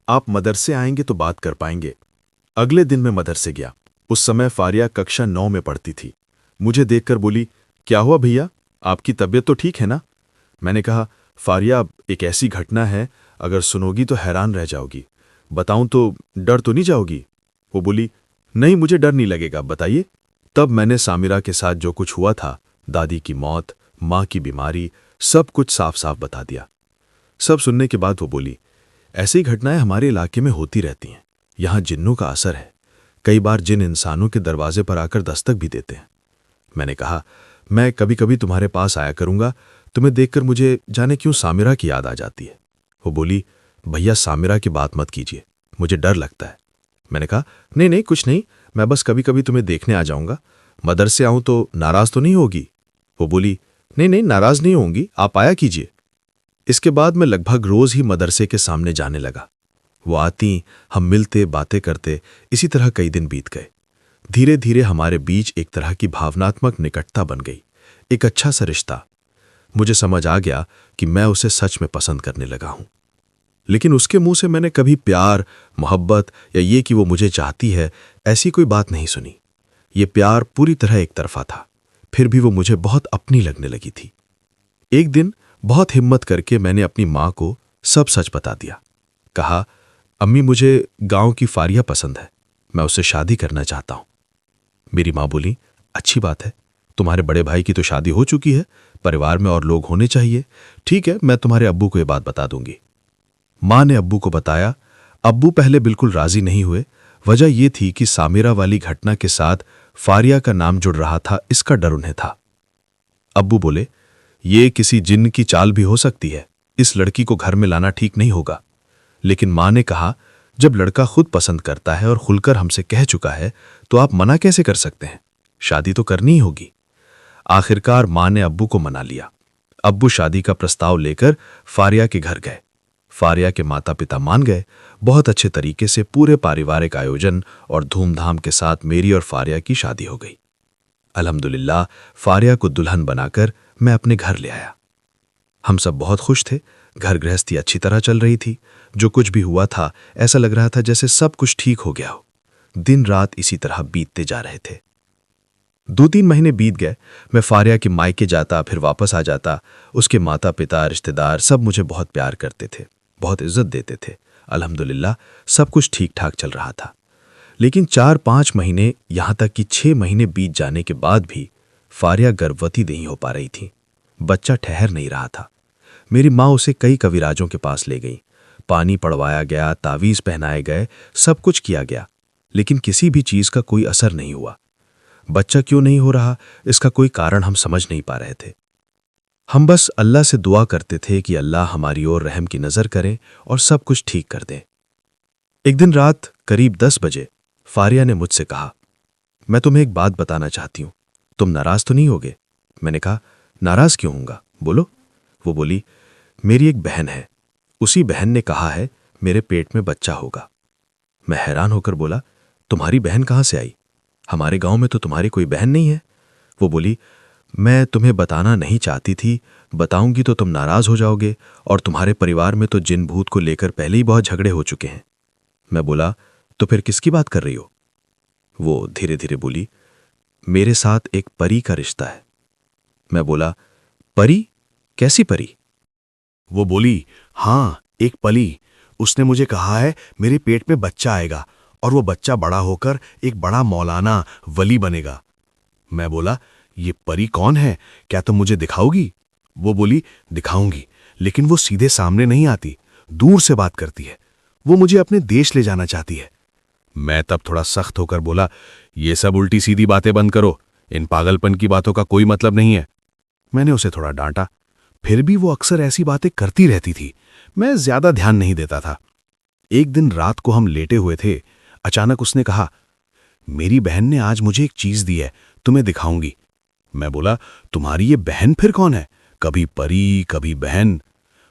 आप मदरसे आएंगे तो बात कर पाएंगे। अगले दिन मैं मदरसे गया। उस समय फारिया कक्षा 9 में पढ़ती थी। मुझे देखकर बोली, क्या हुआ भैया, आपकी तबीयत तो ठीक है ना? मैंने कहा, फारिया, एक ऐसी घटना है, अगर सुनोगी तो हैरान रह जाओगी। बताऊं तो डर तो नहीं जाओगी? वो बोली, नहीं, मुझे डर नहीं लगेगा, बताइए। तब मैंने सामिरा के साथ जो कुछ हुआ था, दादी की मौत, मां की बीमारी, सब कुछ साफ साफ बता दिया। सब सुनने के बाद वो बोली, ऐसी घटनाएं हमारे इलाके में होती रहती हैं। यहां जिन्नों का असर है। कई बार जिन इंसानों के दरवाजे पर आकर दस्तक भी देते हैं। मैंने कहा, मैं कभी कभी तुम्हारे पास आया करूंगा। तुम्हें देखकर मुझे जाने क्यों सामिरा की याद आ जाती है। वो बोली, भैया, सामिरा की बात मत कीजिए, मुझे डर लगता है। मैंने कहा, नहीं नहीं, कुछ नहीं, मैं बस कभी कभी तुम्हें देखने आ जाऊंगा। मदरसे आऊं तो नाराज तो नहीं होगी? वो बोली, नहीं नहीं, नाराज नहीं होंगी, आप आया कीजिए। इसके बाद मैं लगभग रोज ही मदरसे के सामने जाने लगा। वो आती, हम मिलते, बातें करते। इसी तरह कई दिन बीत गए। धीरे धीरे हमारे बीच एक तरह की भावनात्मक निकटता बन गई, एक अच्छा सा रिश्ता। मुझे समझ आ गया कि मैं उसे सच में पसंद करने लगा हूं। लेकिन उसके मुंह से मैंने कभी प्यार, मोहब्बत या ये कि वो मुझे चाहती है, ऐसी कोई बात नहीं सुनी। ये प्यार पूरी तरह एक तरफा था। फिर भी वो मुझे बहुत अपनी लगने लगी थी। एक दिन बहुत हिम्मत करके मैंने अपनी मां को सब सच बता दिया। कहा, अम्मी, मुझे गांव की फारिया पसंद है, मैं उससे शादी करना चाहता हूं। मेरी मां बोली, अच्छी बात है, तुम्हारे बड़े भाई की तो शादी हो चुकी है, परिवार में और लोग होने चाहिए। ठीक है, मैं तुम्हारे अब्बू को यह बात बता दूंगी। मां ने अब्बू को बताया। अब्बू पहले बिल्कुल राजी नहीं हुए। वजह यह थी कि सामिरा वाली घटना के साथ फारिया का नाम जुड़ रहा था, इसका डर उन्हें था। अब्बू बोले, ये किसी जिन्न की चाल भी हो सकती है, इस लड़की को घर में लाना ठीक नहीं होगा। लेकिन मां ने कहा, जब लड़का खुद पसंद करता है और खुलकर हमसे कह चुका है, तो आप मना कैसे कर सकते हैं? शादी तो करनी ही होगी। आखिरकार मां ने अब्बू को मना लिया। अब्बू शादी का प्रस्ताव लेकर फारिया के घर गए। फारिया के माता पिता मान गए। बहुत अच्छे तरीके से पूरे पारिवारिक आयोजन और धूमधाम के साथ मेरी और फारिया की शादी हो गई। अल्हम्दुलिल्लाह, फारिया को दुल्हन बनाकर मैं अपने घर ले आया। हम सब बहुत खुश थे। घर गृहस्थी अच्छी तरह चल रही थी। जो कुछ भी हुआ था ऐसा लग रहा था जैसे सब कुछ ठीक हो गया हो। दिन रात इसी तरह बीतते जा रहे थे। 2-3 महीने बीत गए। मैं फारिया के मायके जाता, फिर वापस आ जाता। उसके माता पिता, रिश्तेदार सब मुझे बहुत प्यार करते थे, बहुत इज्जत देते थे। अल्हम्दुलिल्लाह सब कुछ ठीक ठाक चल रहा था। लेकिन 4-5 महीने, यहाँ तक कि 6 महीने बीत जाने के बाद भी फारिया गर्भवती नहीं हो पा रही थी। बच्चा ठहर नहीं रहा था। मेरी माँ उसे कई कविराजों के पास ले गई। पानी पड़वाया गया, तावीज़ पहनाए गए, सब कुछ किया गया, लेकिन किसी भी चीज़ का कोई असर नहीं हुआ। बच्चा क्यों नहीं हो रहा, इसका कोई कारण हम समझ नहीं पा रहे थे। हम बस अल्लाह से दुआ करते थे कि अल्लाह हमारी ओर रहम की नज़र करे और सब कुछ ठीक कर दे। एक दिन रात करीब 10 बजे फारिया ने मुझसे कहा, मैं तुम्हें एक बात बताना चाहती हूँ, तुम नाराज तो नहीं होगे? मैंने कहा, नाराज क्यों होऊंगा, बोलो। वो बोली, मेरी एक बहन है, उसी बहन ने कहा है मेरे पेट में बच्चा होगा। मैं हैरान होकर बोला, तुम्हारी बहन कहाँ से आई? हमारे गांव में तो तुम्हारी कोई बहन नहीं है। वो बोली, मैं तुम्हें बताना नहीं चाहती थी, बताऊंगी तो तुम नाराज हो जाओगे, और तुम्हारे परिवार में तो जिन भूत को लेकर पहले ही बहुत झगड़े हो चुके हैं। मैं बोला, तो फिर किसकी बात कर रही हो? वो धीरे धीरे बोली, मेरे साथ एक परी का रिश्ता है। मैं बोला, परी? कैसी परी? वो बोली, हाँ, एक पली। उसने मुझे कहा है मेरे पेट में बच्चा आएगा और वो बच्चा बड़ा होकर एक बड़ा मौलाना वली बनेगा। मैं बोला, ये परी कौन है, क्या तुम मुझे दिखाओगी? वो बोली, दिखाऊंगी, लेकिन वो सीधे सामने नहीं आती, दूर से बात करती है। वो मुझे अपने देश ले जाना चाहती है। मैं तब थोड़ा सख्त होकर बोला, ये सब उल्टी सीधी बातें बंद करो, इन पागलपन की बातों का कोई मतलब नहीं है। मैंने उसे थोड़ा डांटा, फिर भी वो अक्सर ऐसी बातें करती रहती थी। मैं ज्यादा ध्यान नहीं देता था। एक दिन रात को हम लेटे हुए थे, अचानक उसने कहा, मेरी बहन ने आज मुझे एक चीज दी है, तुम्हें दिखाऊंगी। मैं बोला, तुम्हारी ये बहन फिर कौन है? कभी परी, कभी बहन।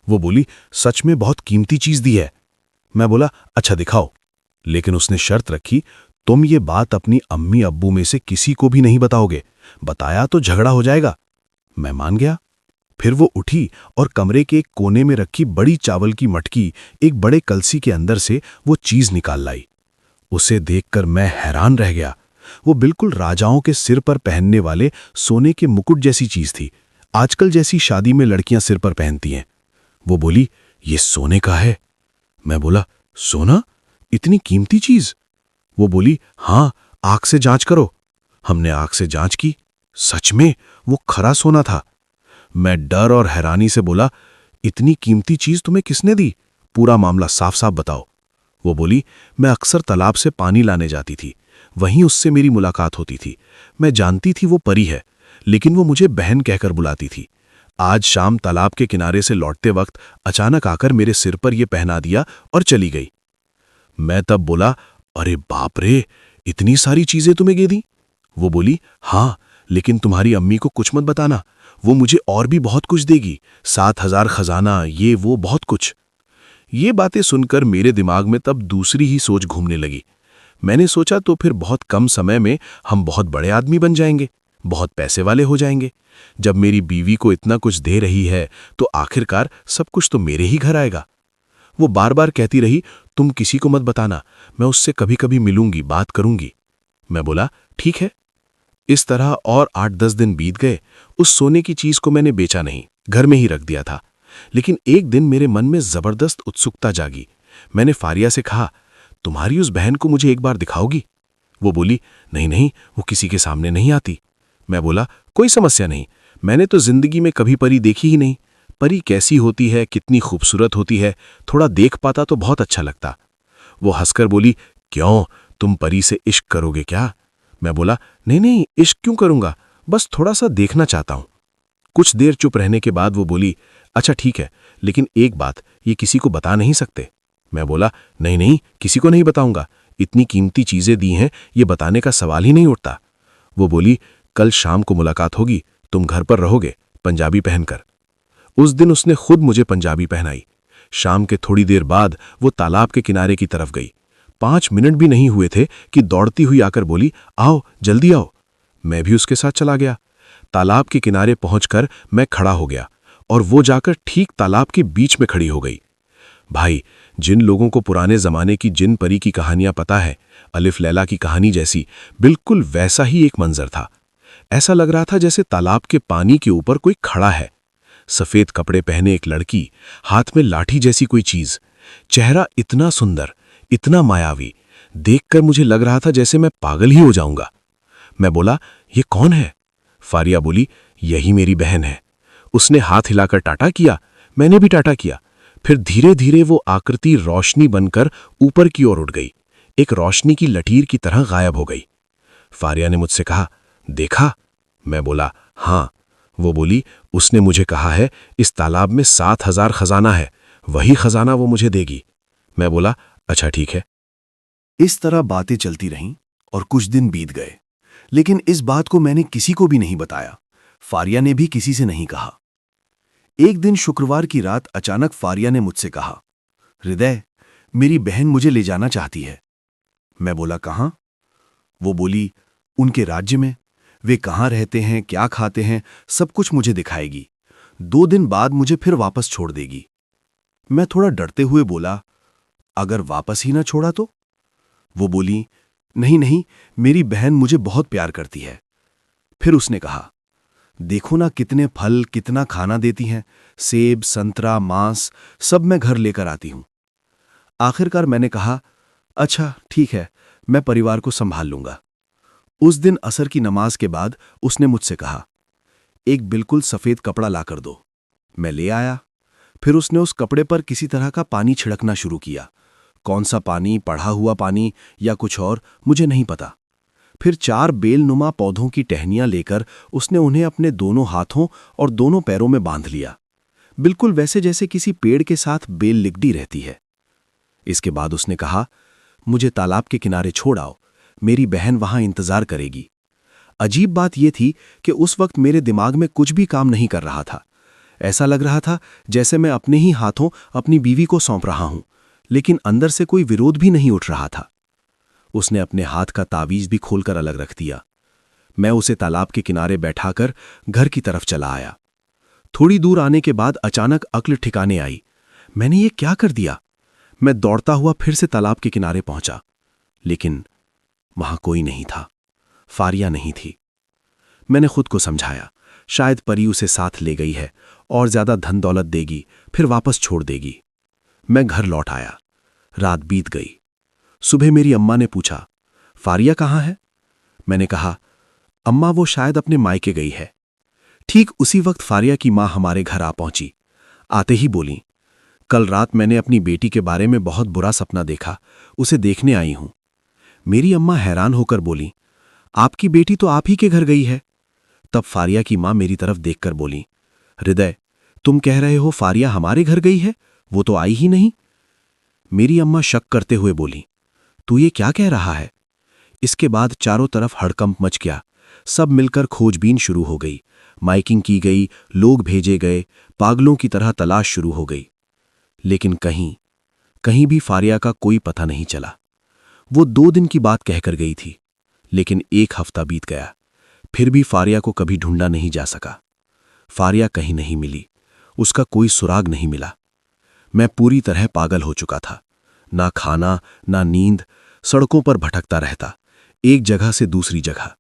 वो बोली, सच में बहुत कीमती चीज दी है। मैं बोला, अच्छा दिखाओ, लेकिन उसने शर्त रखी, तुम ये बात अपनी अम्मी अब्बू में से किसी को भी नहीं बताओगे, बताया तो झगड़ा हो जाएगा। मैं मान गया। फिर वो उठी और कमरे के एक कोने में रखी बड़ी चावल की मटकी एक बड़े कलसी के अंदर से वो चीज निकाल लाई। उसे देखकर मैं हैरान रह गया। वो बिल्कुल राजाओं के सिर पर पहनने वाले सोने के मुकुट जैसी चीज थी, आजकल जैसी शादी में लड़कियां सिर पर पहनती हैं। वो बोली, ये सोने का है। मैं बोला, सोना? इतनी कीमती चीज? वो बोली, हाँ, आंख से जांच करो। हमने आंख से जांच की, सच में वो खरा सोना था। मैं डर और हैरानी से बोला, इतनी कीमती चीज तुम्हें किसने दी? पूरा मामला साफ साफ बताओ। वो बोली, मैं अक्सर तालाब से पानी लाने जाती थी, वहीं उससे मेरी मुलाकात होती थी। मैं जानती थी वो परी है, लेकिन वो मुझे बहन कहकर बुलाती थी। आज शाम तालाब के किनारे से लौटते वक्त अचानक आकर मेरे सिर पर यह पहना दिया और चली गई। मैं तब बोला, अरे बाप रे, इतनी सारी चीजें तुम्हें दे दी? वो बोली, हाँ, लेकिन तुम्हारी अम्मी को कुछ मत बताना, वो मुझे और भी बहुत कुछ देगी, 7,000 खजाना, ये वो बहुत कुछ। ये बातें सुनकर मेरे दिमाग में तब दूसरी ही सोच घूमने लगी। मैंने सोचा तो फिर बहुत कम समय में हम बहुत बड़े आदमी बन जाएंगे, बहुत पैसे वाले हो जाएंगे। जब मेरी बीवी को इतना कुछ दे रही है तो आखिरकार सब कुछ तो मेरे ही घर आएगा। वो बार बार कहती रही, तुम किसी को मत बताना, मैं उससे कभी कभी मिलूंगी, बात करूंगी। मैं बोला, ठीक है। इस तरह और 8-10 दिन बीत गए। उस सोने की चीज को मैंने बेचा नहीं, घर में ही रख दिया था। लेकिन एक दिन मेरे मन में जबरदस्त उत्सुकता जागी। मैंने फारिया से कहा, तुम्हारी उस बहन को मुझे एक बार दिखाओगी? वो बोली, नहीं नहीं, वो किसी के सामने नहीं आती। मैं बोला, कोई समस्या नहीं, मैंने तो जिंदगी में कभी परी देखी ही नहीं। परी कैसी होती है, कितनी खूबसूरत होती है, थोड़ा देख पाता तो बहुत अच्छा लगता। वो हंसकर बोली, क्यों, तुम परी से इश्क करोगे क्या? मैं बोला, नहीं नहीं, इश्क क्यों करूंगा, बस थोड़ा सा देखना चाहता हूं। कुछ देर चुप रहने के बाद वो बोली, अच्छा ठीक है, लेकिन एक बात, ये किसी को बता नहीं सकते। मैं बोला, नहीं नहीं, किसी को नहीं बताऊंगा, इतनी कीमती चीजें दी हैं, ये बताने का सवाल ही नहीं उठता। वो बोली, कल शाम को मुलाकात होगी, तुम घर पर रहोगे, पंजाबी पहनकर। उस दिन उसने खुद मुझे पंजाबी पहनाई। शाम के थोड़ी देर बाद वो तालाब के किनारे की तरफ गई। 5 मिनट भी नहीं हुए थे कि दौड़ती हुई आकर बोली, आओ, जल्दी आओ। मैं भी उसके साथ चला गया। तालाब के किनारे पहुंचकर मैं खड़ा हो गया और वो जाकर ठीक तालाब के बीच में खड़ी हो गई। भाई, जिन लोगों को पुराने जमाने की जिन परी की कहानियां पता है, अलिफ लैला की कहानी जैसी, बिल्कुल वैसा ही एक मंजर था। ऐसा लग रहा था जैसे तालाब के पानी के ऊपर कोई खड़ा है। सफेद कपड़े पहने एक लड़की, हाथ में लाठी जैसी कोई चीज, चेहरा इतना सुंदर, इतना मायावी, देखकर मुझे लग रहा था जैसे मैं पागल ही हो जाऊंगा। मैं बोला, ये कौन है? फारिया बोली, यही मेरी बहन है। उसने हाथ हिलाकर टाटा किया, मैंने भी टाटा किया। फिर धीरे धीरे वो आकृति रोशनी बनकर ऊपर की ओर उड़ गई, एक रोशनी की लकीर की तरह गायब हो गई। फारिया ने मुझसे कहा, देखा? मैं बोला, हाँ। वो बोली, उसने मुझे कहा है इस तालाब में 7,000 खजाना है, वही खजाना वो मुझे देगी। मैं बोला, अच्छा ठीक है। इस तरह बातें चलती रहीं और कुछ दिन बीत गए, लेकिन इस बात को मैंने किसी को भी नहीं बताया। फारिया ने भी किसी से नहीं कहा। एक दिन शुक्रवार की रात अचानक फारिया ने मुझसे कहा, हृदय, मेरी बहन मुझे ले जाना चाहती है। मैं बोला, कहां? वो बोली, उनके राज्य में। वे कहां रहते हैं, क्या खाते हैं, सब कुछ मुझे दिखाएगी। 2 दिन बाद मुझे फिर वापस छोड़ देगी। मैं थोड़ा डरते हुए बोला, अगर वापस ही ना छोड़ा तो? वो बोली, नहीं नहीं, मेरी बहन मुझे बहुत प्यार करती है। फिर उसने कहा, देखो ना कितने फल, कितना खाना देती हैं, सेब, संतरा, मांस, सब मैं घर लेकर आती हूं। आखिरकार मैंने कहा, अच्छा ठीक है, मैं परिवार को संभाल लूंगा। उस दिन असर की नमाज के बाद उसने मुझसे कहा, एक बिल्कुल सफेद कपड़ा लाकर दो। मैं ले आया। फिर उसने उस कपड़े पर किसी तरह का पानी छिड़कना शुरू किया। कौन सा पानी, पढ़ा हुआ पानी या कुछ और, मुझे नहीं पता। फिर 4 बेलनुमा पौधों की टहनियां लेकर उसने उन्हें अपने दोनों हाथों और दोनों पैरों में बांध लिया, बिल्कुल वैसे जैसे किसी पेड़ के साथ बेल लिगड़ी रहती है। इसके बाद उसने कहा, मुझे तालाब के किनारे छोड़ आओ, मेरी बहन वहां इंतजार करेगी। अजीब बात यह थी कि उस वक्त मेरे दिमाग में कुछ भी काम नहीं कर रहा था। ऐसा लग रहा था जैसे मैं अपने ही हाथों अपनी बीवी को सौंप रहा हूं, लेकिन अंदर से कोई विरोध भी नहीं उठ रहा था। उसने अपने हाथ का तावीज भी खोलकर अलग रख दिया। मैं उसे तालाब के किनारे बैठाकर घर की तरफ चला आया। थोड़ी दूर आने के बाद अचानक अक्ल ठिकाने आई। मैंने ये क्या कर दिया? मैं दौड़ता हुआ फिर से तालाब के किनारे पहुंचा, लेकिन वहां कोई नहीं था। फारिया नहीं थी। मैंने खुद को समझाया, शायद परी उसे साथ ले गई है और ज्यादा धन दौलत देगी, फिर वापस छोड़ देगी। मैं घर लौट आया। रात बीत गई। सुबह मेरी अम्मा ने पूछा, फारिया कहाँ है? मैंने कहा, अम्मा वो शायद अपने मायके गई है। ठीक उसी वक्त फारिया की मां हमारे घर आ पहुंची। आते ही बोली, कल रात मैंने अपनी बेटी के बारे में बहुत बुरा सपना देखा, उसे देखने आई हूं। मेरी अम्मा हैरान होकर बोली, आपकी बेटी तो आप ही के घर गई है। तब फारिया की मां मेरी तरफ देखकर बोली, हृदय, तुम कह रहे हो फारिया हमारे घर गई है, वो तो आई ही नहीं। मेरी अम्मा शक करते हुए बोली, तू ये क्या कह रहा है? इसके बाद चारों तरफ हड़कंप मच गया। सब मिलकर खोजबीन शुरू हो गई, माइकिंग की गई, लोग भेजे गए, पागलों की तरह तलाश शुरू हो गई। लेकिन कहीं भी फारिया का कोई पता नहीं चला। वो 2 दिन की बात कहकर गई थी, लेकिन 1 हफ्ता बीत गया, फिर भी फारिया को कभी ढूंढा नहीं जा सका। फारिया कहीं नहीं मिली, उसका कोई सुराग नहीं मिला। मैं पूरी तरह पागल हो चुका था। ना खाना, ना नींद, सड़कों पर भटकता रहता, एक जगह से दूसरी जगह।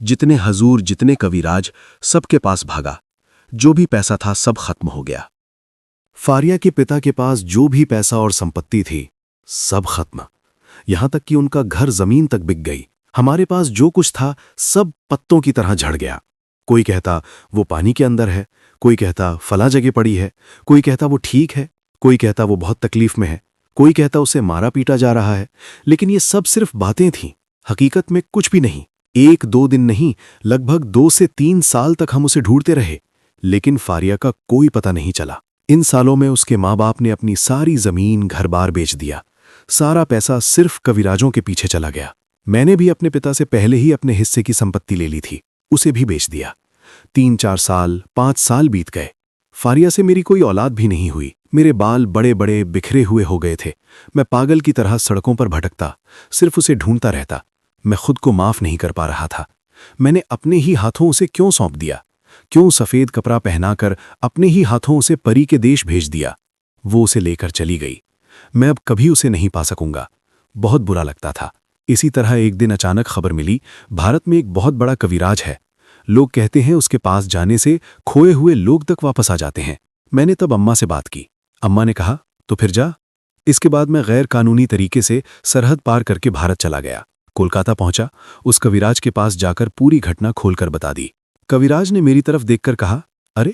जितने हजूर, जितने कविराज, सबके पास भागा। जो भी पैसा था सब खत्म हो गया। फारिया के पिता के पास जो भी पैसा और संपत्ति थी, सब खत्म। यहां तक कि उनका घर जमीन तक बिक गई। हमारे पास जो कुछ था सब पत्तों की तरह झड़ गया। कोई कहता वो पानी के अंदर है, कोई कहता फला जगह पड़ी है, कोई कहता वो ठीक है, कोई कहता वो बहुत तकलीफ में है, कोई कहता उसे मारा पीटा जा रहा है। लेकिन ये सब सिर्फ बातें थीं, हकीकत में कुछ भी नहीं। 1-2 दिन नहीं, लगभग 2 से 3 साल तक हम उसे ढूंढते रहे, लेकिन फारिया का कोई पता नहीं चला। इन सालों में उसके माँ बाप ने अपनी सारी जमीन, घर बार बेच दिया। सारा पैसा सिर्फ कविराजों के पीछे चला गया। मैंने भी अपने पिता से पहले ही अपने हिस्से की संपत्ति ले ली थी, उसे भी बेच दिया। 3-4 साल, 5 साल बीत गए। फारिया से मेरी कोई औलाद भी नहीं हुई। मेरे बाल बड़े बड़े बिखरे हुए हो गए थे। मैं पागल की तरह सड़कों पर भटकता, सिर्फ उसे ढूंढता रहता। मैं खुद को माफ नहीं कर पा रहा था। मैंने अपने ही हाथों उसे क्यों सौंप दिया? क्यों सफ़ेद कपड़ा पहनाकर अपने ही हाथों उसे परी के देश भेज दिया। वो उसे लेकर चली गई। मैं अब कभी उसे नहीं पा सकूंगा। बहुत बुरा लगता था। इसी तरह एक दिन अचानक खबर मिली, भारत में एक बहुत बड़ा कविराज है। लोग कहते हैं उसके पास जाने से खोए हुए लोग तक वापस आ जाते हैं। मैंने तब अम्मा से बात की। अम्मा ने कहा, तो फिर जा। इसके बाद मैं गैर कानूनी तरीके से सरहद पार करके भारत चला गया। कोलकाता पहुंचा। उस कविराज के पास जाकर पूरी घटना खोलकर बता दी। कविराज ने मेरी तरफ देखकर कहा, अरे,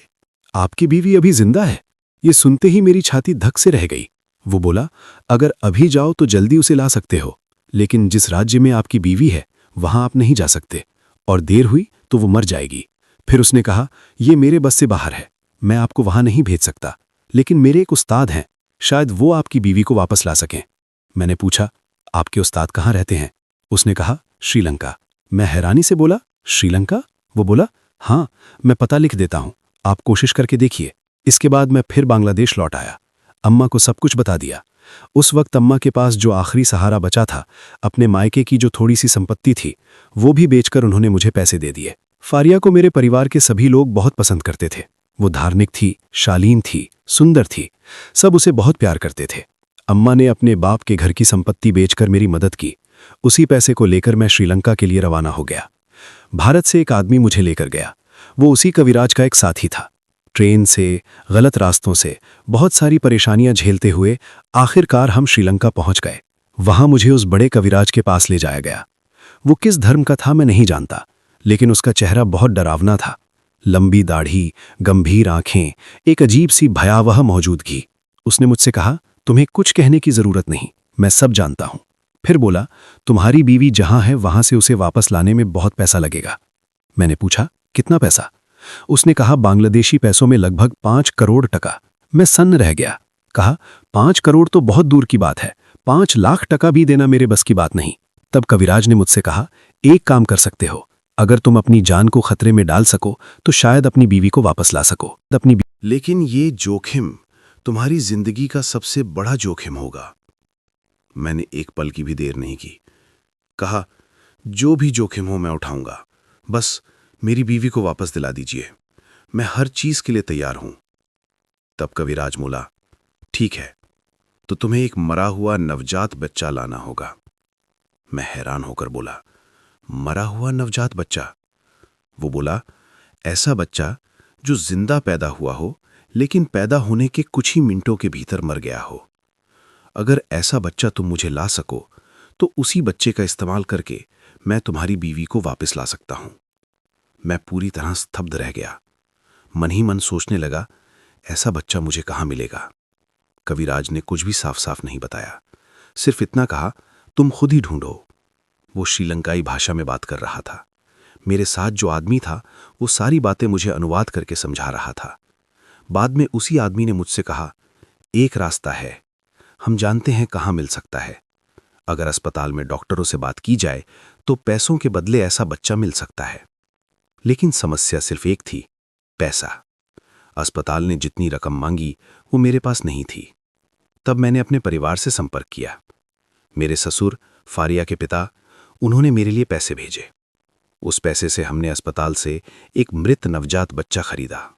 आपकी बीवी अभी जिंदा है। ये सुनते ही मेरी छाती धक से रह गई। वो बोला, अगर अभी जाओ तो जल्दी उसे ला सकते हो, लेकिन जिस राज्य में आपकी बीवी है वहां आप नहीं जा सकते, और देर हुई तो वो मर जाएगी। फिर उसने कहा, ये मेरे बस से बाहर है, मैं आपको वहां नहीं भेज सकता, लेकिन मेरे एक उस्ताद हैं, शायद वो आपकी बीवी को वापस ला सकें। मैंने पूछा, आपके उस्ताद कहाँ रहते हैं? उसने कहा, श्रीलंका। मैं हैरानी से बोला, श्रीलंका? वो बोला, हाँ, मैं पता लिख देता हूं, आप कोशिश करके देखिए। इसके बाद मैं फिर बांग्लादेश लौट आया। अम्मा को सब कुछ बता दिया। उस वक्त अम्मा के पास जो आखिरी सहारा बचा था, अपने मायके की जो थोड़ी सी संपत्ति थी, वो भी बेचकर उन्होंने मुझे पैसे दे दिए। फारिया को मेरे परिवार के सभी लोग बहुत पसंद करते थे। वो धार्मिक थी, शालीन थी, सुंदर थी, सब उसे बहुत प्यार करते थे। अम्मा ने अपने बाप के घर की संपत्ति बेचकर मेरी मदद की। उसी पैसे को लेकर मैं श्रीलंका के लिए रवाना हो गया। भारत से एक आदमी मुझे लेकर गया। वो उसी कविराज का एक साथी था। ट्रेन से, गलत रास्तों से, बहुत सारी परेशानियां झेलते हुए आखिरकार हम श्रीलंका पहुंच गए। वहां मुझे उस बड़े कविराज के पास ले जाया गया। वो किस धर्म का था मैं नहीं जानता, लेकिन उसका चेहरा बहुत डरावना था। लंबी दाढ़ी, गंभीर आंखें, एक अजीब सी भयावह मौजूदगी। उसने मुझसे कहा, तुम्हें कुछ कहने की जरूरत नहीं, मैं सब जानता हूं। फिर बोला, तुम्हारी बीवी जहां है वहां से उसे वापस लाने में बहुत पैसा लगेगा। मैंने पूछा, कितना पैसा? उसने कहा, बांग्लादेशी पैसों में लगभग 5 करोड़ टका। मैं सन्न रह गया। कहा, 5 करोड़ तो बहुत दूर की बात है, 5 लाख टका भी देना मेरे बस की बात नहीं। तब कविराज ने मुझसे कहा, एक काम कर सकते हो, अगर तुम अपनी जान को खतरे में डाल सको तो शायद अपनी बीवी को वापस ला सको। लेकिन ये जोखिम तुम्हारी जिंदगी का सबसे बड़ा जोखिम होगा। मैंने एक पल की भी देर नहीं की। कहा, जो भी जोखिम हो मैं उठाऊंगा, बस मेरी बीवी को वापस दिला दीजिए, मैं हर चीज के लिए तैयार हूं। तब कविराज बोला, ठीक है, तो तुम्हें एक मरा हुआ नवजात बच्चा लाना होगा। मैं हैरान होकर बोला, मरा हुआ नवजात बच्चा? वो बोला, ऐसा बच्चा जो जिंदा पैदा हुआ हो, लेकिन पैदा होने के कुछ ही मिनटों के भीतर मर गया हो। अगर ऐसा बच्चा तुम मुझे ला सको तो उसी बच्चे का इस्तेमाल करके मैं तुम्हारी बीवी को वापस ला सकता हूं। मैं पूरी तरह स्तब्ध रह गया। मन ही मन सोचने लगा, ऐसा बच्चा मुझे कहां मिलेगा। कविराज ने कुछ भी साफ साफ नहीं बताया, सिर्फ इतना कहा, तुम खुद ही ढूंढो। वो श्रीलंकाई भाषा में बात कर रहा था। मेरे साथ जो आदमी था वो सारी बातें मुझे अनुवाद करके समझा रहा था। बाद में उसी आदमी ने मुझसे कहा, एक रास्ता है, हम जानते हैं कहां मिल सकता है। अगर अस्पताल में डॉक्टरों से बात की जाए तो पैसों के बदले ऐसा बच्चा मिल सकता है। लेकिन समस्या सिर्फ एक थी, पैसा। अस्पताल ने जितनी रकम मांगी वो मेरे पास नहीं थी। तब मैंने अपने परिवार से संपर्क किया। मेरे ससुर, फारिया के पिता, उन्होंने मेरे लिए पैसे भेजे। उस पैसे से हमने अस्पताल से एक मृत नवजात बच्चा खरीदा।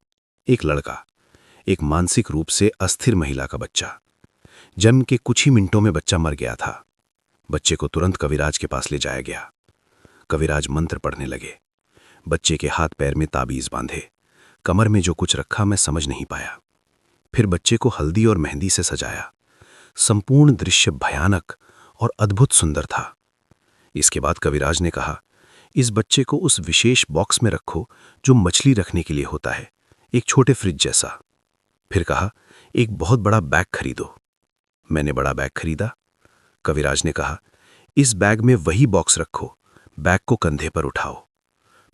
एक लड़का, एक मानसिक रूप से अस्थिर महिला का बच्चा। जन्म के कुछ ही मिनटों में बच्चा मर गया था। बच्चे को तुरंत कविराज के पास ले जाया गया। कविराज मंत्र पढ़ने लगे। बच्चे के हाथ पैर में ताबीज बांधे। कमर में जो कुछ रखा मैं समझ नहीं पाया। फिर बच्चे को हल्दी और मेहंदी से सजाया। संपूर्ण दृश्य भयानक और अद्भुत सुंदर था। इसके बाद कविराज ने कहा, इस बच्चे को उस विशेष बॉक्स में रखो जो मछली रखने के लिए होता है, एक छोटे फ्रिज जैसा। फिर कहा, एक बहुत बड़ा बैग खरीदो। मैंने बड़ा बैग खरीदा। कविराज ने कहा, इस बैग में वही बॉक्स रखो, बैग को कंधे पर उठाओ।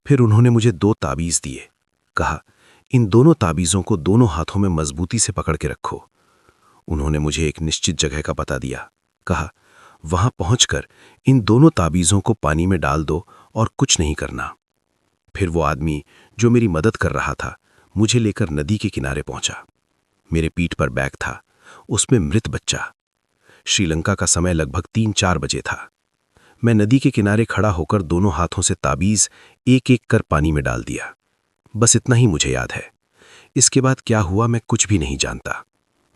फिर उन्होंने मुझे 2 ताबीज दिए। कहा, इन दोनों ताबीजों को दोनों हाथों में मजबूती से पकड़ के रखो। उन्होंने मुझे एक निश्चित जगह का पता दिया। कहा, वहां पहुंचकर इन दोनों ताबीजों को पानी में डाल दो और कुछ नहीं करना। फिर वो आदमी जो मेरी मदद कर रहा था मुझे लेकर नदी के किनारे पहुंचा। मेरे पीठ पर बैग था, उसमें मृत बच्चा। श्रीलंका का समय लगभग 3-4 बजे था। मैं नदी के किनारे खड़ा होकर दोनों हाथों से ताबीज एक एक कर पानी में डाल दिया। बस इतना ही मुझे याद है। इसके बाद क्या हुआ मैं कुछ भी नहीं जानता।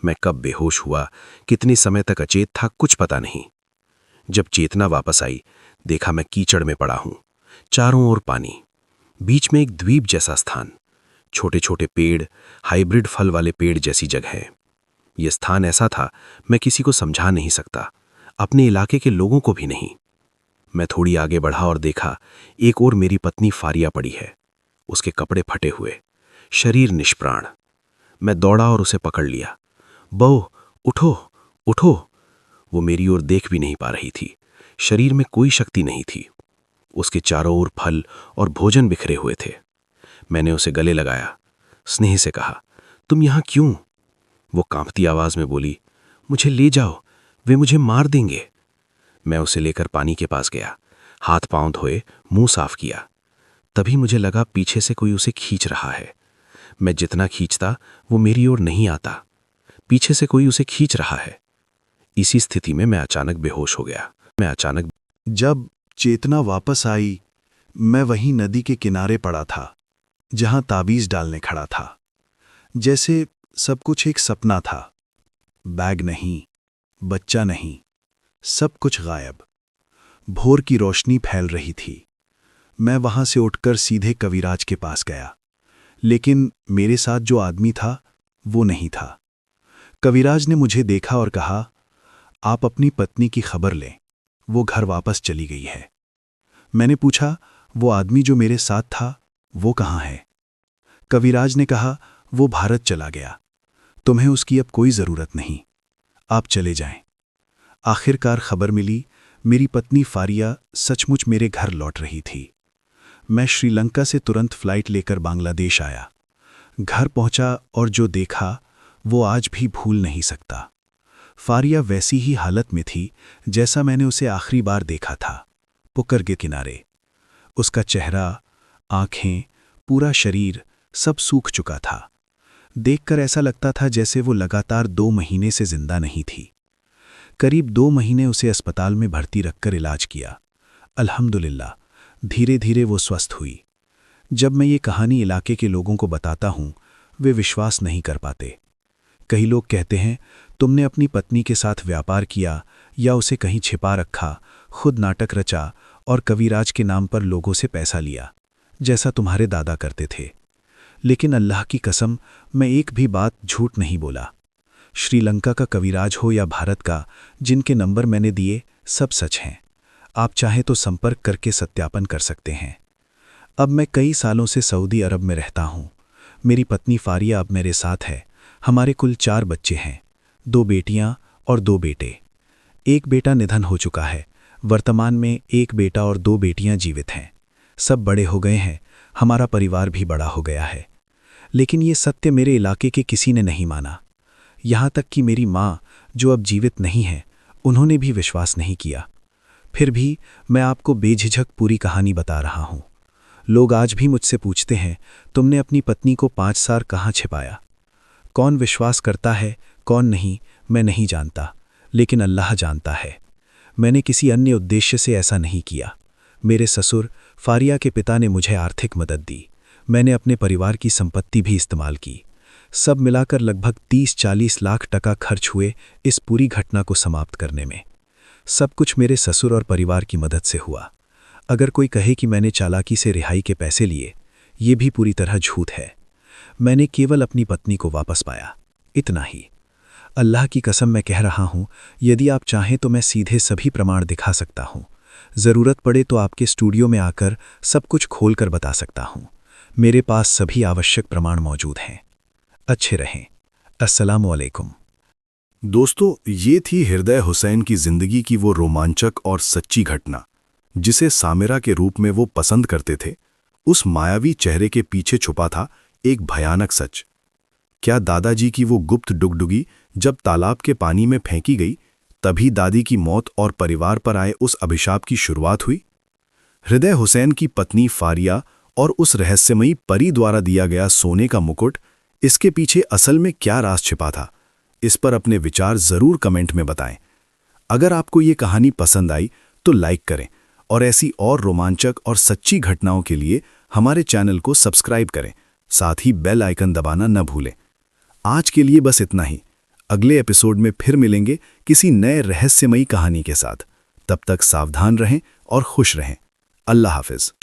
मैं कब बेहोश हुआ, कितनी समय तक अचेत था, कुछ पता नहीं। जब चेतना वापस आई, देखा मैं कीचड़ में पड़ा हूं, चारों ओर पानी, बीच में एक द्वीप जैसा स्थान, छोटे छोटे पेड़, हाइब्रिड फल वाले पेड़ जैसी जगह। यह स्थान ऐसा था मैं किसी को समझा नहीं सकता, अपने इलाके के लोगों को भी नहीं। मैं थोड़ी आगे बढ़ा और देखा एक और मेरी पत्नी फारिया पड़ी है, उसके कपड़े फटे हुए, शरीर निष्प्राण। मैं दौड़ा और उसे पकड़ लिया। बहू, उठो उठो। वो मेरी ओर देख भी नहीं पा रही थी, शरीर में कोई शक्ति नहीं थी। उसके चारों ओर फल और भोजन बिखरे हुए थे। मैंने उसे गले लगाया, स्नेह से कहा, तुम यहां क्यों? वो कांपती आवाज में बोली, मुझे ले जाओ, वे मुझे मार देंगे। मैं उसे लेकर पानी के पास गया, हाथ पांव धोए, मुंह साफ किया। तभी मुझे लगा पीछे से कोई उसे खींच रहा है। मैं जितना खींचता वो मेरी ओर नहीं आता, पीछे से कोई उसे खींच रहा है। इसी स्थिति में मैं अचानक बेहोश हो गया। जब चेतना वापस आई, मैं वहीं नदी के किनारे पड़ा था, जहां ताबीज डालने खड़ा था। जैसे सब कुछ एक सपना था। बैग नहीं, बच्चा नहीं, सब कुछ गायब। भोर की रोशनी फैल रही थी। मैं वहां से उठकर सीधे कविराज के पास गया, लेकिन मेरे साथ जो आदमी था वो नहीं था। कविराज ने मुझे देखा और कहा, आप अपनी पत्नी की खबर लें, वो घर वापस चली गई है। मैंने पूछा, वो आदमी जो मेरे साथ था वो कहाँ है? कविराज ने कहा, वो भारत चला गया, तुम्हें उसकी अब कोई जरूरत नहीं, आप चले जाएं। आखिरकार खबर मिली, मेरी पत्नी फारिया सचमुच मेरे घर लौट रही थी। मैं श्रीलंका से तुरंत फ्लाइट लेकर बांग्लादेश आया। घर पहुंचा और जो देखा वो आज भी भूल नहीं सकता। फारिया वैसी ही हालत में थी जैसा मैंने उसे आखिरी बार देखा था, पुकर के किनारे। उसका चेहरा, आंखें, पूरा शरीर सब सूख चुका था। देखकर ऐसा लगता था जैसे वो लगातार 2 महीने से जिंदा नहीं थी। करीब 2 महीने उसे अस्पताल में भर्ती रखकर इलाज किया। अल्हम्दुलिल्लाह, धीरे धीरे वो स्वस्थ हुई। जब मैं ये कहानी इलाके के लोगों को बताता हूं, वे विश्वास नहीं कर पाते। कई लोग कहते हैं, तुमने अपनी पत्नी के साथ व्यापार किया या उसे कहीं छिपा रखा, खुद नाटक रचा और कविराज के नाम पर लोगों से पैसा लिया, जैसा तुम्हारे दादा करते थे। लेकिन अल्लाह की कसम, मैं एक भी बात झूठ नहीं बोला। श्रीलंका का कविराज हो या भारत का, जिनके नंबर मैंने दिए सब सच हैं। आप चाहें तो संपर्क करके सत्यापन कर सकते हैं। अब मैं कई सालों से सऊदी अरब में रहता हूँ। मेरी पत्नी फारिया अब मेरे साथ है। हमारे कुल 4 बच्चे हैं, 2 बेटियां और 2 बेटे। एक बेटा निधन हो चुका है। वर्तमान में एक बेटा और 2 बेटियां जीवित हैं। सब बड़े हो गए हैं, हमारा परिवार भी बड़ा हो गया है। लेकिन ये सत्य मेरे इलाके के किसी ने नहीं माना। यहाँ तक कि मेरी माँ, जो अब जीवित नहीं है, उन्होंने भी विश्वास नहीं किया। फिर भी मैं आपको बेझिझक पूरी कहानी बता रहा हूँ। लोग आज भी मुझसे पूछते हैं, तुमने अपनी पत्नी को 5 साल कहाँ छिपाया? कौन विश्वास करता है, कौन नहीं, मैं नहीं जानता, लेकिन अल्लाह जानता है। मैंने किसी अन्य उद्देश्य से ऐसा नहीं किया। मेरे ससुर फारिया के पिता ने मुझे आर्थिक मदद दी। मैंने अपने परिवार की संपत्ति भी इस्तेमाल की। सब मिलाकर लगभग 30-40 लाख टका खर्च हुए इस पूरी घटना को समाप्त करने में। सब कुछ मेरे ससुर और परिवार की मदद से हुआ। अगर कोई कहे कि मैंने चालाकी से रिहाई के पैसे लिए, ये भी पूरी तरह झूठ है। मैंने केवल अपनी पत्नी को वापस पाया, इतना ही। अल्लाह की कसम मैं कह रहा हूँ, यदि आप चाहें तो मैं सीधे सभी प्रमाण दिखा सकता हूँ। ज़रूरत पड़े तो आपके स्टूडियो में आकर सब कुछ खोलकर बता सकता हूँ। मेरे पास सभी आवश्यक प्रमाण मौजूद हैं। अच्छे रहें। अस्सलामु अलैकुम। दोस्तों, ये थी हृदय हुसैन की जिंदगी की वो रोमांचक और सच्ची घटना, जिसे सामिरा के रूप में वो पसंद करते थे। उस मायावी चेहरे के पीछे छुपा था एक भयानक सच। क्या दादाजी की वो गुप्त डुगडुगी जब तालाब के पानी में फेंकी गई, तभी दादी की मौत और परिवार पर आए उस अभिशाप की शुरुआत हुई? हृदय हुसैन की पत्नी फारिया और उस रहस्यमयी परी द्वारा दिया गया सोने का मुकुट, इसके पीछे असल में क्या राज छिपा था? इस पर अपने विचार जरूर कमेंट में बताएं। अगर आपको ये कहानी पसंद आई तो लाइक करें और ऐसी और रोमांचक और सच्ची घटनाओं के लिए हमारे चैनल को सब्सक्राइब करें। साथ ही बेल आइकन दबाना न भूलें। आज के लिए बस इतना ही। अगले एपिसोड में फिर मिलेंगे किसी नए रहस्यमयी कहानी के साथ। तब तक सावधान रहें और खुश रहें। अल्लाह हाफिज।